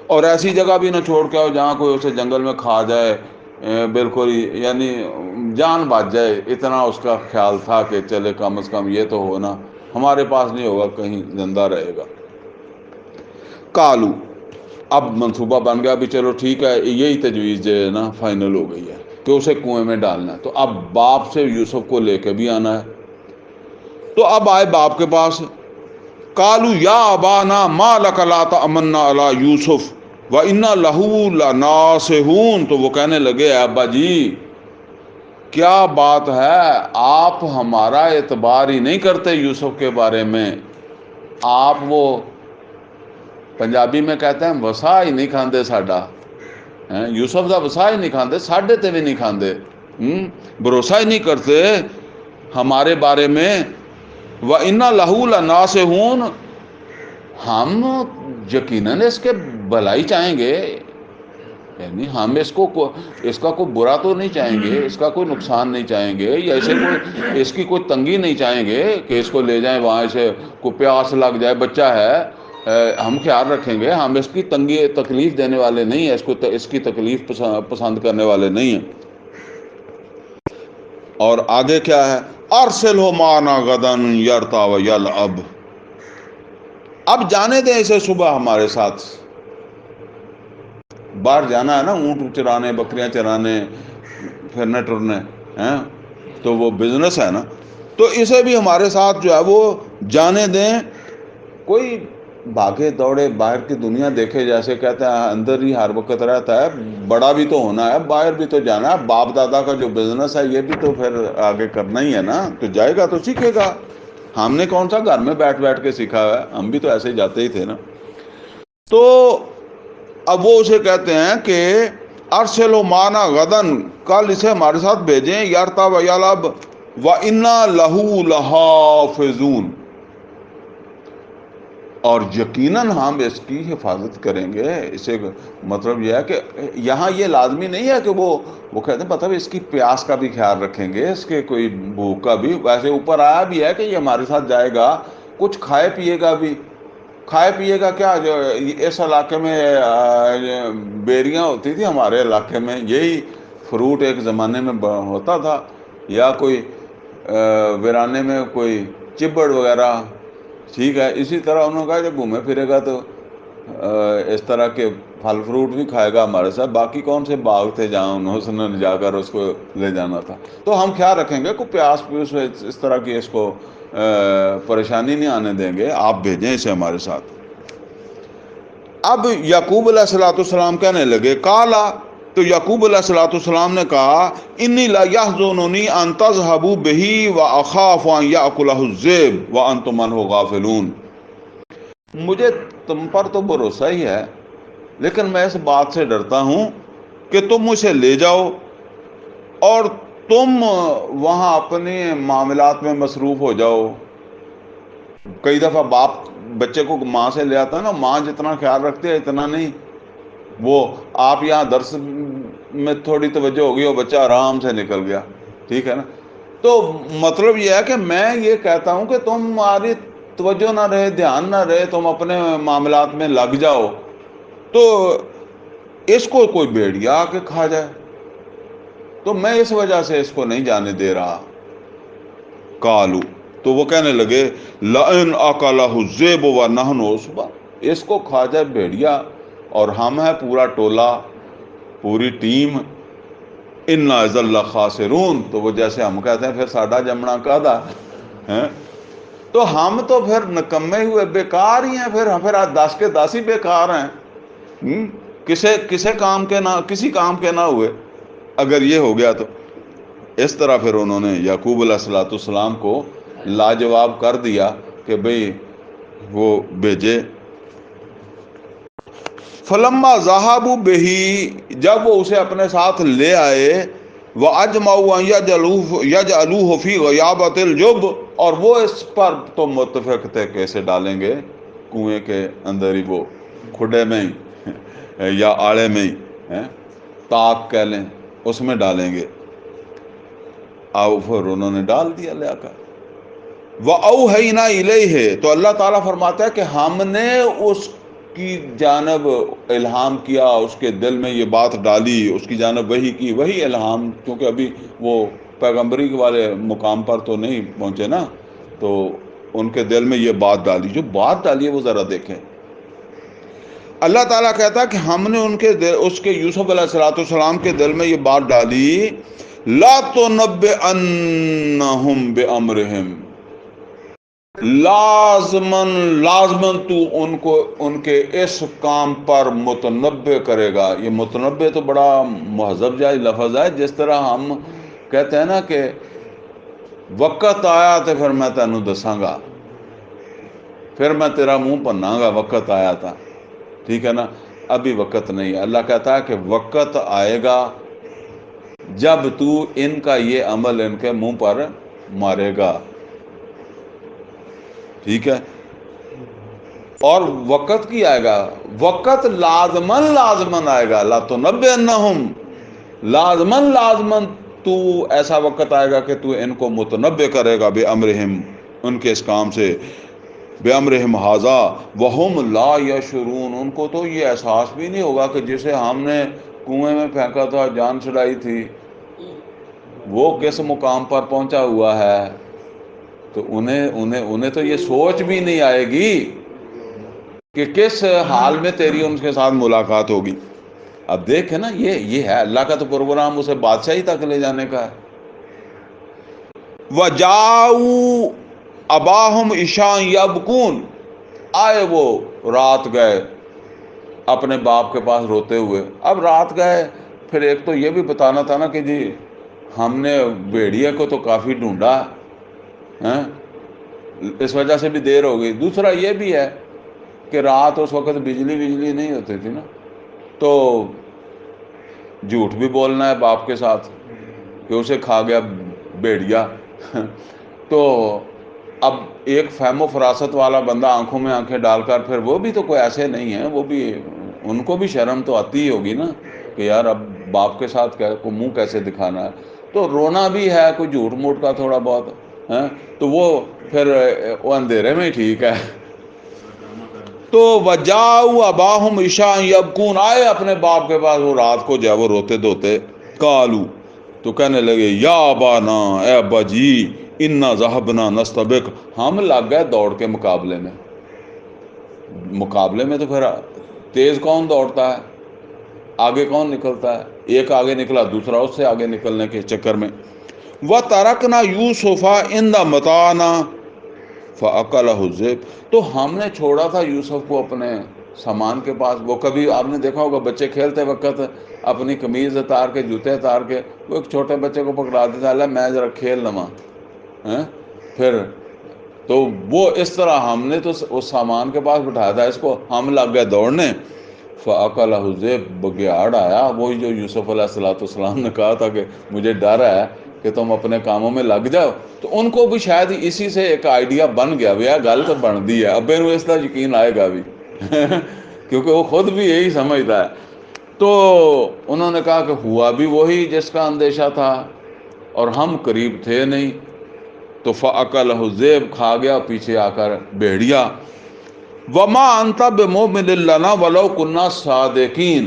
اور ایسی جگہ بھی نہ چھوڑ کے آؤ جہاں کوئی اسے جنگل میں کھا جائے، بالکل یعنی جان بچ جائے، اتنا اس کا خیال تھا کہ چلے کم از کم یہ تو ہونا، ہمارے پاس نہیں ہوگا، کہیں زندہ رہے گا۔ کالو، اب منصوبہ بن گیا بھی چلو ٹھیک ہے، یہی تجویز جو ہے نا فائنل ہو گئی ہے کہ اسے کنویں میں ڈالنا ہے۔ تو اب باپ سے یوسف کو لے کے بھی آنا ہے۔ تو اب آئے باپ کے پاس، کالو یا ابانا ما لک لا تأمنا علی یوسف وإنا لہ لناصحون۔ تو وہ کہنے لگے ابا جی کیا بات ہے، آپ ہمارا اعتبار ہی نہیں کرتے یوسف کے بارے میں، آپ وہ پنجابی میں کہتے ہیں وسا ہی نہیں کھاندے ساڈا، یوسف دا وسا ہی نہیں کھاندے، ساڈے تے بھی نہیں کھاندے، بھروسہ ہی نہیں کرتے ہمارے بارے میں۔ وَإِنَّا لَهُ لَنَاصِحُونَ، ہم یقیناً اس کے بھلائی چاہیں گے، یعنی ہم اس کا کوئی برا تو نہیں چاہیں گے، اس کا کوئی نقصان نہیں چاہیں گے، یا اس کی کوئی تنگی نہیں چاہیں گے کہ اس کو لے جائیں وہاں، اسے کوئی پیاس لگ جائے، بچہ ہے، ہم خیال رکھیں گے، ہم اس کی تکلیف دینے والے نہیں ہیں، اس کی تکلیف پسند کرنے والے نہیں ہیں۔ اور آگے کیا ہے، ارسلہ معنا غدا یرتع ویلعب، اب جانے دیں اسے صبح ہمارے ساتھ، باہر جانا ہے نا، اونٹ چرانے، بکریاں چرانے، پھرنے ٹرنے ہیں، تو وہ بزنس ہے نا، تو اسے بھی ہمارے ساتھ جو ہے وہ جانے دیں۔ کوئی بھاگے دوڑے باہر کی دنیا دیکھے، جیسے کہتے ہیں اندر ہی ہر وقت رہتا ہے، بڑا بھی تو ہونا ہے، باہر بھی تو جانا ہے، باپ دادا کا جو بزنس ہے یہ بھی تو پھر آگے کرنا ہی ہے نا، تو جائے گا تو سیکھے گا۔ ہم نے کون سا گھر میں بیٹھ بیٹھ کے سیکھا ہے، ہم بھی تو ایسے ہی جاتے ہی تھے نا۔ تو اب وہ اسے کہتے ہیں کہ ارسلوا معنا غدا، کل اسے ہمارے ساتھ بھیجیں، یرتع ویلعب وإنا لہ لحافظون، اور یقیناً ہم اس کی حفاظت کریں گے۔ اسے مطلب یہ ہے کہ یہاں یہ لازمی نہیں ہے کہ وہ کہتے ہیں مطلب اس کی پیاس کا بھی خیال رکھیں گے، اس کے کوئی بھوک کا بھی، ویسے اوپر آیا بھی ہے کہ یہ ہمارے ساتھ جائے گا، کچھ کھائے پیے گا بھی، کھائے پیے گا کیا، جو اس علاقے میں بیریاں ہوتی تھی، ہمارے علاقے میں یہی فروٹ ایک زمانے میں ہوتا تھا، یا کوئی ویرانے میں کوئی چبڑ وغیرہ، ٹھیک ہے، اسی طرح انہوں نے کہا جب گھومے پھرے گا تو اس طرح کے پھل فروٹ بھی کھائے گا ہمارے ساتھ، باقی کون سے باغ تھے جہاں انہوں نے جا کر اس کو لے جانا تھا، تو ہم خیال رکھیں گے کوئی پیاس پیوس اس طرح کی اس کو پریشانی نہیں آنے دیں گے، آپ بھیجیں اسے ہمارے ساتھ۔ اب یعقوب علیہ الصلوۃ والسلام کہنے لگے، کالا، تو یعقوب علیہ الصلوۃ والسلام نے کہا، انی لیحزننی ان تذهبوا بہ واخاف ان یاکلہ الذئب وانتم عنہ غافلون، مجھے تم پر تو بھروسہ ہی ہے، لیکن میں اس بات سے ڈرتا ہوں کہ تم اسے لے جاؤ اور تم وہاں اپنے معاملات میں مصروف ہو جاؤ۔ کئی دفعہ باپ بچے کو ماں سے لے آتا ہے نا، ماں جتنا خیال رکھتی ہے اتنا نہیں، وہ آپ یہاں درس میں تھوڑی توجہ ہوگی اور بچہ آرام سے نکل گیا، ٹھیک ہے نا۔ تو مطلب یہ ہے کہ میں یہ کہتا ہوں کہ تمہاری توجہ نہ رہے، دھیان نہ رہے، تم اپنے معاملات میں لگ جاؤ، تو اس کو کوئی بھیڑیا آ کے کھا جائے، تو میں اس وجہ سے اس کو نہیں جانے دے رہا۔ کالو، تو وہ کہنے لگے، لئن اکلہ الذئب ونحن عصبہ، اس کو کھا جائے بھیڑیا اور ہم ہے پورا ٹولہ، پوری ٹیم، انا اذا لخاسرون، تو وہ جیسے ہم کہتے ہیں پھر ساڈا جمنا کادا ہے، تو ہم تو پھر نکمے ہوئے، بیکار ہی ہیں، پھر 10 کے 10 ہی بیکار ہیں، کسی کام کے نہ ہوئے اگر یہ ہو گیا تو۔ اس طرح پھر انہوں نے یعقوب علیہ الصلوۃ والسلام کو لاجواب کر دیا کہ بھئی وہ بھیجے۔ فلما ذهبوا به، جب وہ اسے اپنے ساتھ لے آئے، وَأَجْمَعُوا أَن يَجْعَلُوهُ فِي غَيَابَتِ الْجُبِّ، اور وہ اس پر تو متفق تھے کہ اسے ڈالیں گے کنویں کے اندر ہی، وہ کھڈے میں ہی یا آڑے میں ہی، تاک کہہ لیں، اس میں ڈالیں گے۔ آؤ، پھر انہوں نے ڈال دیا لے کر۔ وَأَوْحَيْنَا إِلَيْهِ، تو اللہ تعالیٰ فرماتا ہے کہ ہم نے اس کی جانب الہام کیا، اس کے دل میں یہ بات ڈالی، اس کی جانب وحی کی، وہی الہام، کیونکہ ابھی وہ پیغمبری والے مقام پر تو نہیں پہنچے نا، تو ان کے دل میں یہ بات ڈالی، جو بات ڈالی ہے وہ ذرا دیکھیں۔ اللہ تعالیٰ کہتا ہے کہ ہم نے ان کے اس کے یوسف علیہ السلام کے دل میں یہ بات ڈالی، لا تنبئنہم بامرہم، لازمن تو ان کے اس کام پر متنبع کرے گا۔ یہ متنبع تو بڑا مہذب جائز لفظ ہے، جس طرح ہم کہتے ہیں نا کہ وقت آیا تو پھر میں تینوں دساں گا، پھر میں تیرا منہ پناں گا، وقت آیا تھا، ٹھیک ہے نا، ابھی وقت نہیں ہے۔ اللہ کہتا ہے کہ وقت آئے گا جب تو ان کا یہ عمل ان کے منہ پر مارے گا، ٹھیک ہے۔ اور وقت کی آئے گا، وقت لازمن آئے گا، لا تنبئنہم لازمن تو ایسا وقت آئے گا کہ تو ان کو متنبع کرے گا بامرہم، ان کے اس کام سے، بامرہم ھذا وہم لا یشعرون، ان کو تو یہ احساس بھی نہیں ہوگا کہ جسے ہم نے کنویں میں پھینکا تھا، جان چھڑائی تھی، وہ کس مقام پر پہنچا ہوا ہے۔ تو انہیں تو یہ سوچ بھی نہیں آئے گی کہ کس حال میں تیری ان کے ساتھ ملاقات ہوگی۔ اب دیکھیں نا، یہ ہے اللہ کا تو پروگرام، اسے بادشاہی تک لے جانے کا ہے۔ وَجَاءُوا أَبَاهُمْ عِشَاءً يَبْكُونَ، آئے وہ رات گئے اپنے باپ کے پاس روتے ہوئے۔ اب رات گئے، پھر ایک تو یہ بھی بتانا تھا نا کہ جی ہم نے بھیڑیے کو تو کافی ڈھونڈا، اس وجہ سے بھی دیر ہو گئی۔ دوسرا یہ بھی ہے کہ رات اس وقت بجلی نہیں ہوتی تھی نا، تو جھوٹ بھی بولنا ہے باپ کے ساتھ کہ اسے کھا گیا بھیڑیا۔ تو اب ایک فہم و فراست والا بندہ آنکھوں میں آنکھیں ڈال کر، پھر وہ بھی تو کوئی ایسے نہیں ہیں، وہ بھی ان کو بھی شرم تو آتی ہی ہوگی نا کہ یار اب باپ کے ساتھ کو منہ کیسے دکھانا ہے، تو رونا بھی ہے کوئی جھوٹ موٹ کا تھوڑا بہت، تو وہ پھر وہ اندھیرے میں ہی ٹھیک ہے۔ تو وَجَاءُوا أَبَاهُمْ عِشَاءً يَبْكُونَ، آئے اپنے باپ کے پاس وہ رات کو جو ہے وہ روتے دھوتے، قالوا، تو کہنے لگے، یا ابانا، اے ابا جی، انا ذهبنا نستبق، ہم لگ گئے دوڑ کے مقابلے میں۔ مقابلے میں تو پھر تیز کون دوڑتا ہے، آگے کون نکلتا ہے؟ ایک آگے نکلا، دوسرا اس سے آگے نکلنے کے چکر میں۔ وَتَرَكْنَا يُوسُفَ عِندَ مَتَاعِنَا فَأَكَلَهُ الذِّئْبُ، تو ہم نے چھوڑا تھا یوسف کو اپنے سامان کے پاس۔ وہ کبھی آپ نے دیکھا ہوگا بچے کھیلتے وقت اپنی قمیض اتار کے، جوتے اتار کے، وہ ایک چھوٹے بچے کو پکڑا دیتا ہے، میں ذرا کھیل لواں، پھر تو وہ اس طرح ہم نے تو اس سامان کے پاس بٹھایا تھا اس کو، ہم لگ گئے دوڑنے۔ فَأَكَلَهُ الذِّئْبُ، بگیاڑ آیا، وہی جو یوسف علیہ السلام نے کہا تھا کہ مجھے ڈر ہے کہ تم اپنے کاموں میں لگ جاؤ، تو ان کو بھی شاید اسی سے ایک آئیڈیا بن گیا، بھیا گل تو بن دی ہے، ابے نو اس طرح یقین آئے گا بھی کیونکہ وہ خود بھی یہی سمجھتا ہے۔ تو انہوں نے کہا کہ ہوا بھی وہی جس کا اندیشہ تھا، اور ہم قریب تھے نہیں۔ تو فَأَكَلَهُ الذِّئْبُ، کھا گیا پیچھے آ کر بھیڑیا۔ وَمَا أَنْتَ بِمُؤْمِنٍ لَنَا وَلَوْ كُنَّا صَادِقِينَ،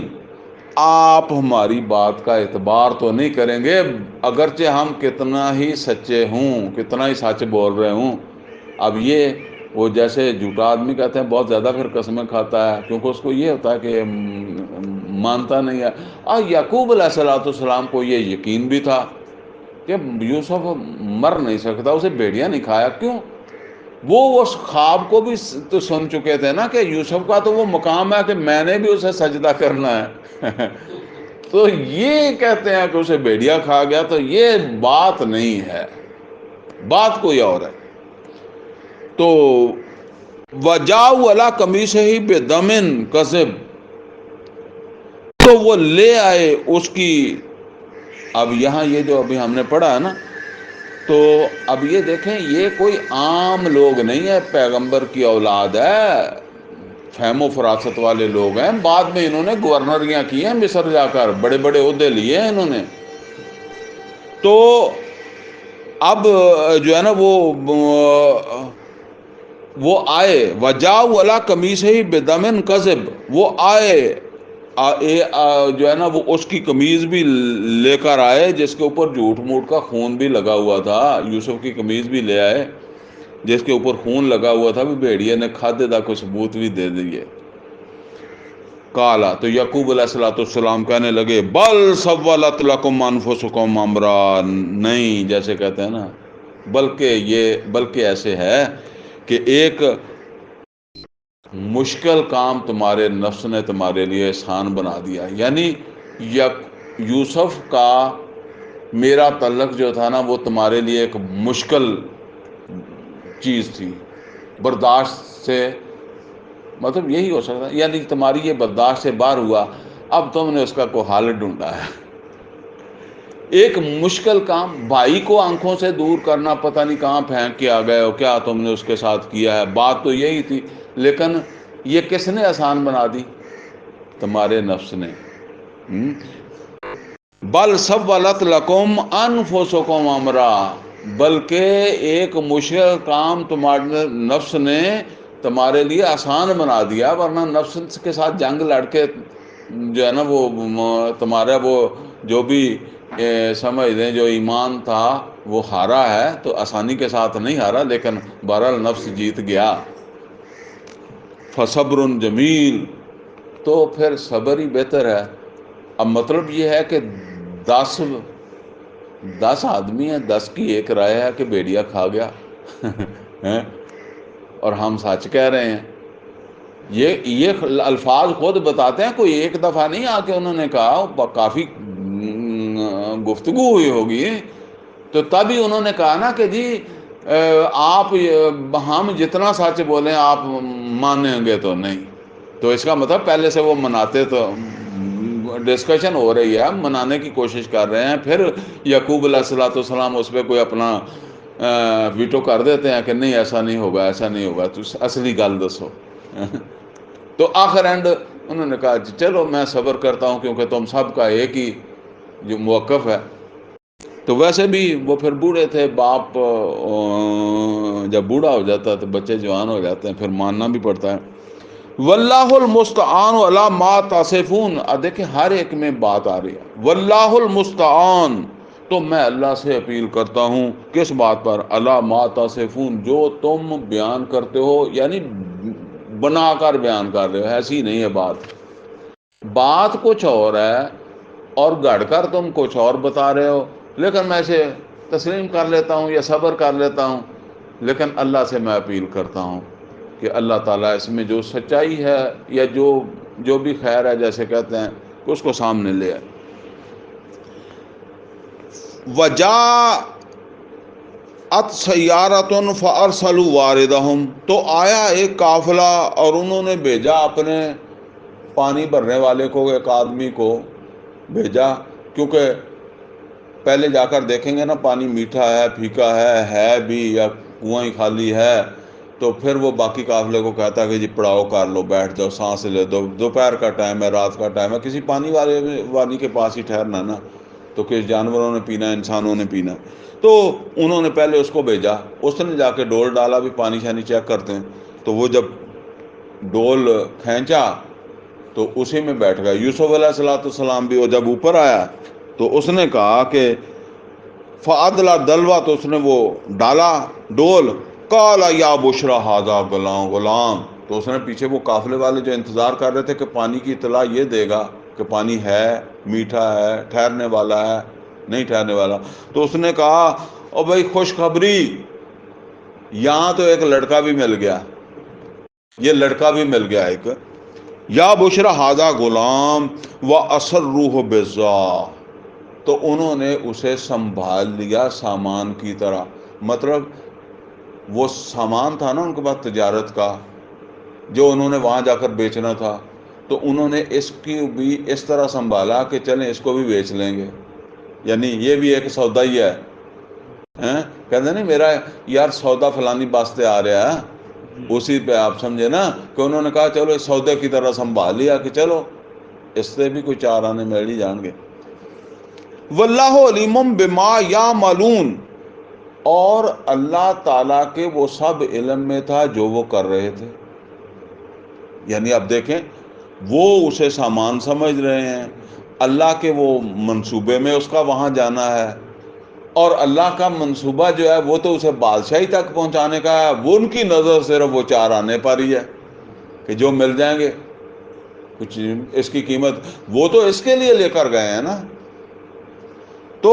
آپ ہماری بات کا اعتبار تو نہیں کریں گے اگرچہ ہم کتنا ہی سچے ہوں، کتنا ہی سچ بول رہے ہوں۔ اب یہ وہ جیسے جھوٹا آدمی کہتے ہیں بہت زیادہ پھر قسمیں کھاتا ہے، کیونکہ اس کو یہ ہوتا ہے کہ مانتا نہیں ہے۔ اور یعقوب علیہ السلام کو یہ یقین بھی تھا کہ یوسف مر نہیں سکتا، اسے بھیڑیا نہیں کھایا۔ کیوں؟ وہ اس خواب کو بھی تو سن چکے تھے نا کہ یوسف کا تو وہ مقام ہے کہ میں نے بھی اسے سجدہ کرنا ہے تو یہ کہتے ہیں کہ اسے بھیڑیا کھا گیا، تو یہ بات نہیں ہے، بات کوئی اور ہے۔ تو وَجَاءُوا عَلَىٰ قَمِيصِهِ بِدَمٍ كَذِبٍ، تو وہ لے آئے اس کی، اب یہاں یہ جو ابھی ہم نے پڑھا ہے نا، تو اب یہ دیکھیں یہ کوئی عام لوگ نہیں ہے، پیغمبر کی اولاد ہے، فہم و فراست والے لوگ ہیں، بعد میں انہوں نے گورنریاں کی ہیں مصر جا کر، بڑے بڑے عہدے لیے ہیں انہوں نے۔ تو اب جو ہے نا وہ آئے، وَجَاءُوا عَلَىٰ قَمِيصِهِ بِدَمٍ كَذِبٍ، وہ آئے جو ہے نا وہ اس کی قمیض بھی لے کر آئے جس کے اوپر جھوٹ موٹ کا خون بھی لگا ہوا تھا، یوسف کی قمیض بھی لے آئے جس کے اوپر خون لگا ہوا تھا، بھی بھیڑیے نے کھادے دا کوئی ثبوت بھی دے دیے۔ کالا، تو یعقوب علیہ السلام کہنے لگے بل سولت لکم انفسکم امرا، نہیں، جیسے کہتے ہیں نا، بلکہ ایسے ہے کہ ایک مشکل کام تمہارے نفس نے تمہارے لیے آسان بنا دیا. یعنی یوسف کا میرا تعلق جو تھا نا وہ تمہارے لیے ایک مشکل چیز تھی، برداشت سے، مطلب یہی ہو سکتا ہے، یعنی تمہاری یہ برداشت سے باہر ہوا، اب تم نے اس کا کوئی حل ڈھونڈا ہے. ایک مشکل کام، بھائی کو آنکھوں سے دور کرنا، پتہ نہیں کہاں پھینک کے آ گئے ہو، کیا تم نے اس کے ساتھ کیا ہے، بات تو یہی تھی، لیکن یہ کس نے آسان بنا دی؟ تمہارے نفس نے. بل سولت لکم انفسکم امرا، بلکہ ایک مشکل کام تمہارے نفس نے تمہارے لیے آسان بنا دیا، ورنہ نفس کے ساتھ جنگ لڑ کے جو ہے نا وہ تمہارا وہ جو بھی سمجھ دیں جو ایمان تھا وہ ہارا ہے، تو آسانی کے ساتھ نہیں ہارا، لیکن بہرحال نفس جیت گیا. فصبر جمیل، تو پھر صبر ہی بہتر ہے. اب مطلب یہ ہے کہ 10 آدمی ہیں، 10 کی ایک رائے ہے کہ بھیڑیا کھا گیا اور ہم سچ کہہ رہے ہیں. یہ الفاظ خود بتاتے ہیں، کوئی ایک دفعہ نہیں آ کے انہوں نے کہا، کافی گفتگو ہوئی ہوگی، تو تبھی انہوں نے کہا نا کہ جی آپ ہم جتنا سچ بولیں آپ مانیں گے تو نہیں. تو اس کا مطلب پہلے سے وہ مناتے، تو ڈسکشن ہو رہی ہے، منانے کی کوشش کر رہے ہیں. پھر یعقوب علیہ السلام اس پہ کوئی اپنا ویٹو کر دیتے ہیں کہ نہیں ایسا نہیں ہوگا، ایسا نہیں ہوگا، تو اصلی گل دسو. تو آخر اینڈ انہوں نے کہا چلو میں صبر کرتا ہوں، کیونکہ تم سب کا ایک ہی جو موقف ہے. تو ویسے بھی وہ پھر بوڑھے تھے، باپ جب بوڑھا ہو جاتا ہے تو بچے جوان ہو جاتے ہیں، پھر ماننا بھی پڑتا ہے. واللہ المستعان علی ما تصفون، دیکھیں ہر ایک میں بات آ رہی ہے، واللہ المستعان، تو میں اللہ سے اپیل کرتا ہوں کس بات پر؟ علی ما تصفون، جو تم بیان کرتے ہو، یعنی بنا کر بیان کر رہے ہو، ایسی نہیں ہے بات کچھ اور ہے اور گھڑ کر تم کچھ اور بتا رہے ہو. لیکن میں اسے تسلیم کر لیتا ہوں یا صبر کر لیتا ہوں، لیکن اللہ سے میں اپیل کرتا ہوں کہ اللہ تعالیٰ اس میں جو سچائی ہے یا جو بھی خیر ہے، جیسے کہتے ہیں، کہ اس کو سامنے لے آئے. وجاءت سیارۃ فارسلوا واردہم، تو آیا ایک قافلہ اور انہوں نے بھیجا اپنے پانی بھرنے والے کو، ایک آدمی کو بھیجا، کیونکہ پہلے جا کر دیکھیں گے نا پانی میٹھا ہے، پھیکا ہے بھی، یا کنواں ہی خالی ہے، تو پھر وہ باقی قافلے کو کہتا ہے کہ جی پڑاؤ کر لو، بیٹھ جاؤ، سانس لے دو، دوپہر کا ٹائم ہے، رات کا ٹائم ہے، کسی پانی والی کے پاس ہی ٹھہرنا نا، تو کس جانوروں نے پینا، انسانوں نے پینا. تو انہوں نے پہلے اس کو بھیجا، اس نے جا کے ڈول ڈالا، بھی پانی شانی چیک کرتے ہیں. تو وہ جب ڈول کھینچا تو اسی میں بیٹھ گیا. یوسف علیہ السلام بھی وہ جب اوپر آیا تو اس نے کہا کہ فعدلا دلوا، تو اس نے وہ ڈالا ڈول، قال یا بشرا ھذا غلام، تو اس نے پیچھے وہ قافلے والے جو انتظار کر رہے تھے کہ پانی کی اطلاع یہ دے گا کہ پانی ہے، میٹھا ہے، ٹھہرنے والا ہے، نہیں ٹھہرنے والا، تو اس نے کہا او بھائی خوشخبری، یہاں تو ایک لڑکا بھی مل گیا، یہ لڑکا بھی مل گیا ایک، یا بشرا ھذا غلام واسروہ بضاعہ، تو انہوں نے اسے سنبھال لیا سامان کی طرح. مطلب وہ سامان تھا نا ان کے پاس تجارت کا، جو انہوں نے وہاں جا کر بیچنا تھا، تو انہوں نے اس کی بھی اس طرح سنبھالا کہ چلیں اس کو بھی بیچ لیں گے، یعنی یہ بھی ایک سودا ہی ہے. کہتے نہیں میرا یار سودا فلانی واسطے آ رہا ہے، اسی پہ آپ سمجھے نا کہ انہوں نے کہا چلو اس سودے کی طرح سنبھال لیا کہ چلو اس سے بھی کوئی چار آنے مل ہی جان گے. واللہ علیم بما یعملون، اور اللہ تعالیٰ کے وہ سب علم میں تھا جو وہ کر رہے تھے. یعنی اب دیکھیں وہ اسے سامان سمجھ رہے ہیں، اللہ کے وہ منصوبے میں اس کا وہاں جانا ہے، اور اللہ کا منصوبہ جو ہے وہ تو اسے بادشاہی تک پہنچانے کا ہے. وہ ان کی نظر صرف وہ چار آنے پر ہی ہے کہ جو مل جائیں گے. کچھ اس کی قیمت، وہ تو اس کے لیے لے کر گئے ہیں نا. تو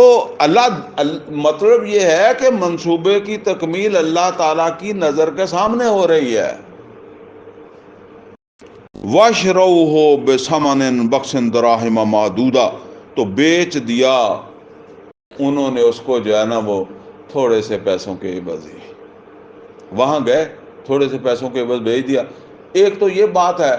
مطلب یہ ہے کہ منصوبے کی تکمیل اللہ تعالیٰ کی نظر کے سامنے ہو رہی ہے. وَاشْرَوْهُ بِثَمَنٍ بَخْسٍ دَرَاهِمَ مَعْدُودَةٍ، تو بیچ دیا انہوں نے اس کو جو ہے نا وہ تھوڑے سے پیسوں کے عوض ہی. وہاں گئے تھوڑے سے پیسوں کے عوض بیچ دیا. ایک تو یہ بات ہے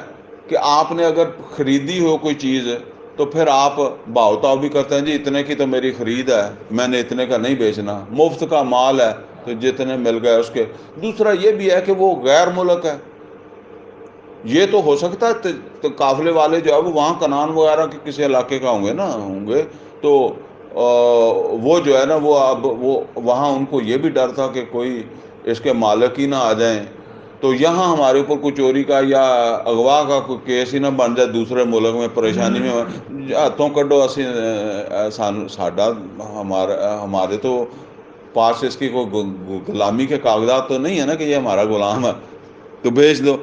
کہ آپ نے اگر خریدی ہو کوئی چیز تو پھر آپ بھاؤ تاؤ بھی کرتے ہیں، جی اتنے کی تو میری خرید ہے، میں نے اتنے کا نہیں بیچنا، مفت کا مال ہے تو جتنے مل گئے اس کے. دوسرا یہ بھی ہے کہ وہ غیر ملک ہے. یہ تو ہو سکتا ہے قافلے والے جو ہے وہ وہاں کنان وغیرہ کے کسی علاقے کا ہوں گے تو وہ جو ہے نا وہ اب وہ وہاں ان کو یہ بھی ڈر تھا کہ کوئی اس کے مالک ہی نہ آ جائیں تو یہاں ہمارے اوپر کوئی چوری کا یا اغوا کا کوئی کیس ہی نہ بن جائے دوسرے ملک میں، پریشانی میں ہاتھوں کڈو اسی ساڈا ہمارے تو پاس اس کی کوئی غلامی کے کاغذات تو نہیں ہے نا کہ یہ ہمارا غلام ہے تو بیچ دو.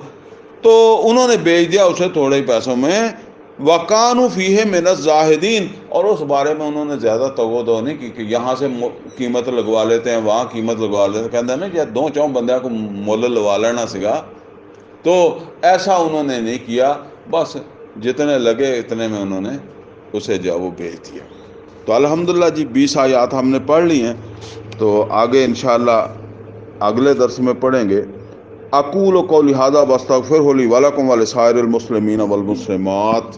تو انہوں نے بیچ دیا اسے تھوڑے ہی پیسوں میں. وَكَانُوا فِيهِ مِنَ الزَّاهِدِينَ، اور اس بارے میں انہوں نے زیادہ تگو نہیں کی کہ یہاں سے قیمت لگوا لیتے ہیں وہاں قیمت لگوا لیتے ہیں. کہتے ہیں نا کہ دو چون بندیاں کو مول لوا لینا سگا، تو ایسا انہوں نے نہیں کیا. بس جتنے لگے اتنے میں انہوں نے اسے جو وہ بیچ دیا. تو الحمدللہ جی 20 آیات ہم نے پڑھ لی ہیں، تو آگے انشاءاللہ اگلے درس میں پڑھیں گے. اقول قولی ھذا واستغفر لی ولکم ولسائر المسلمین والمسلمات.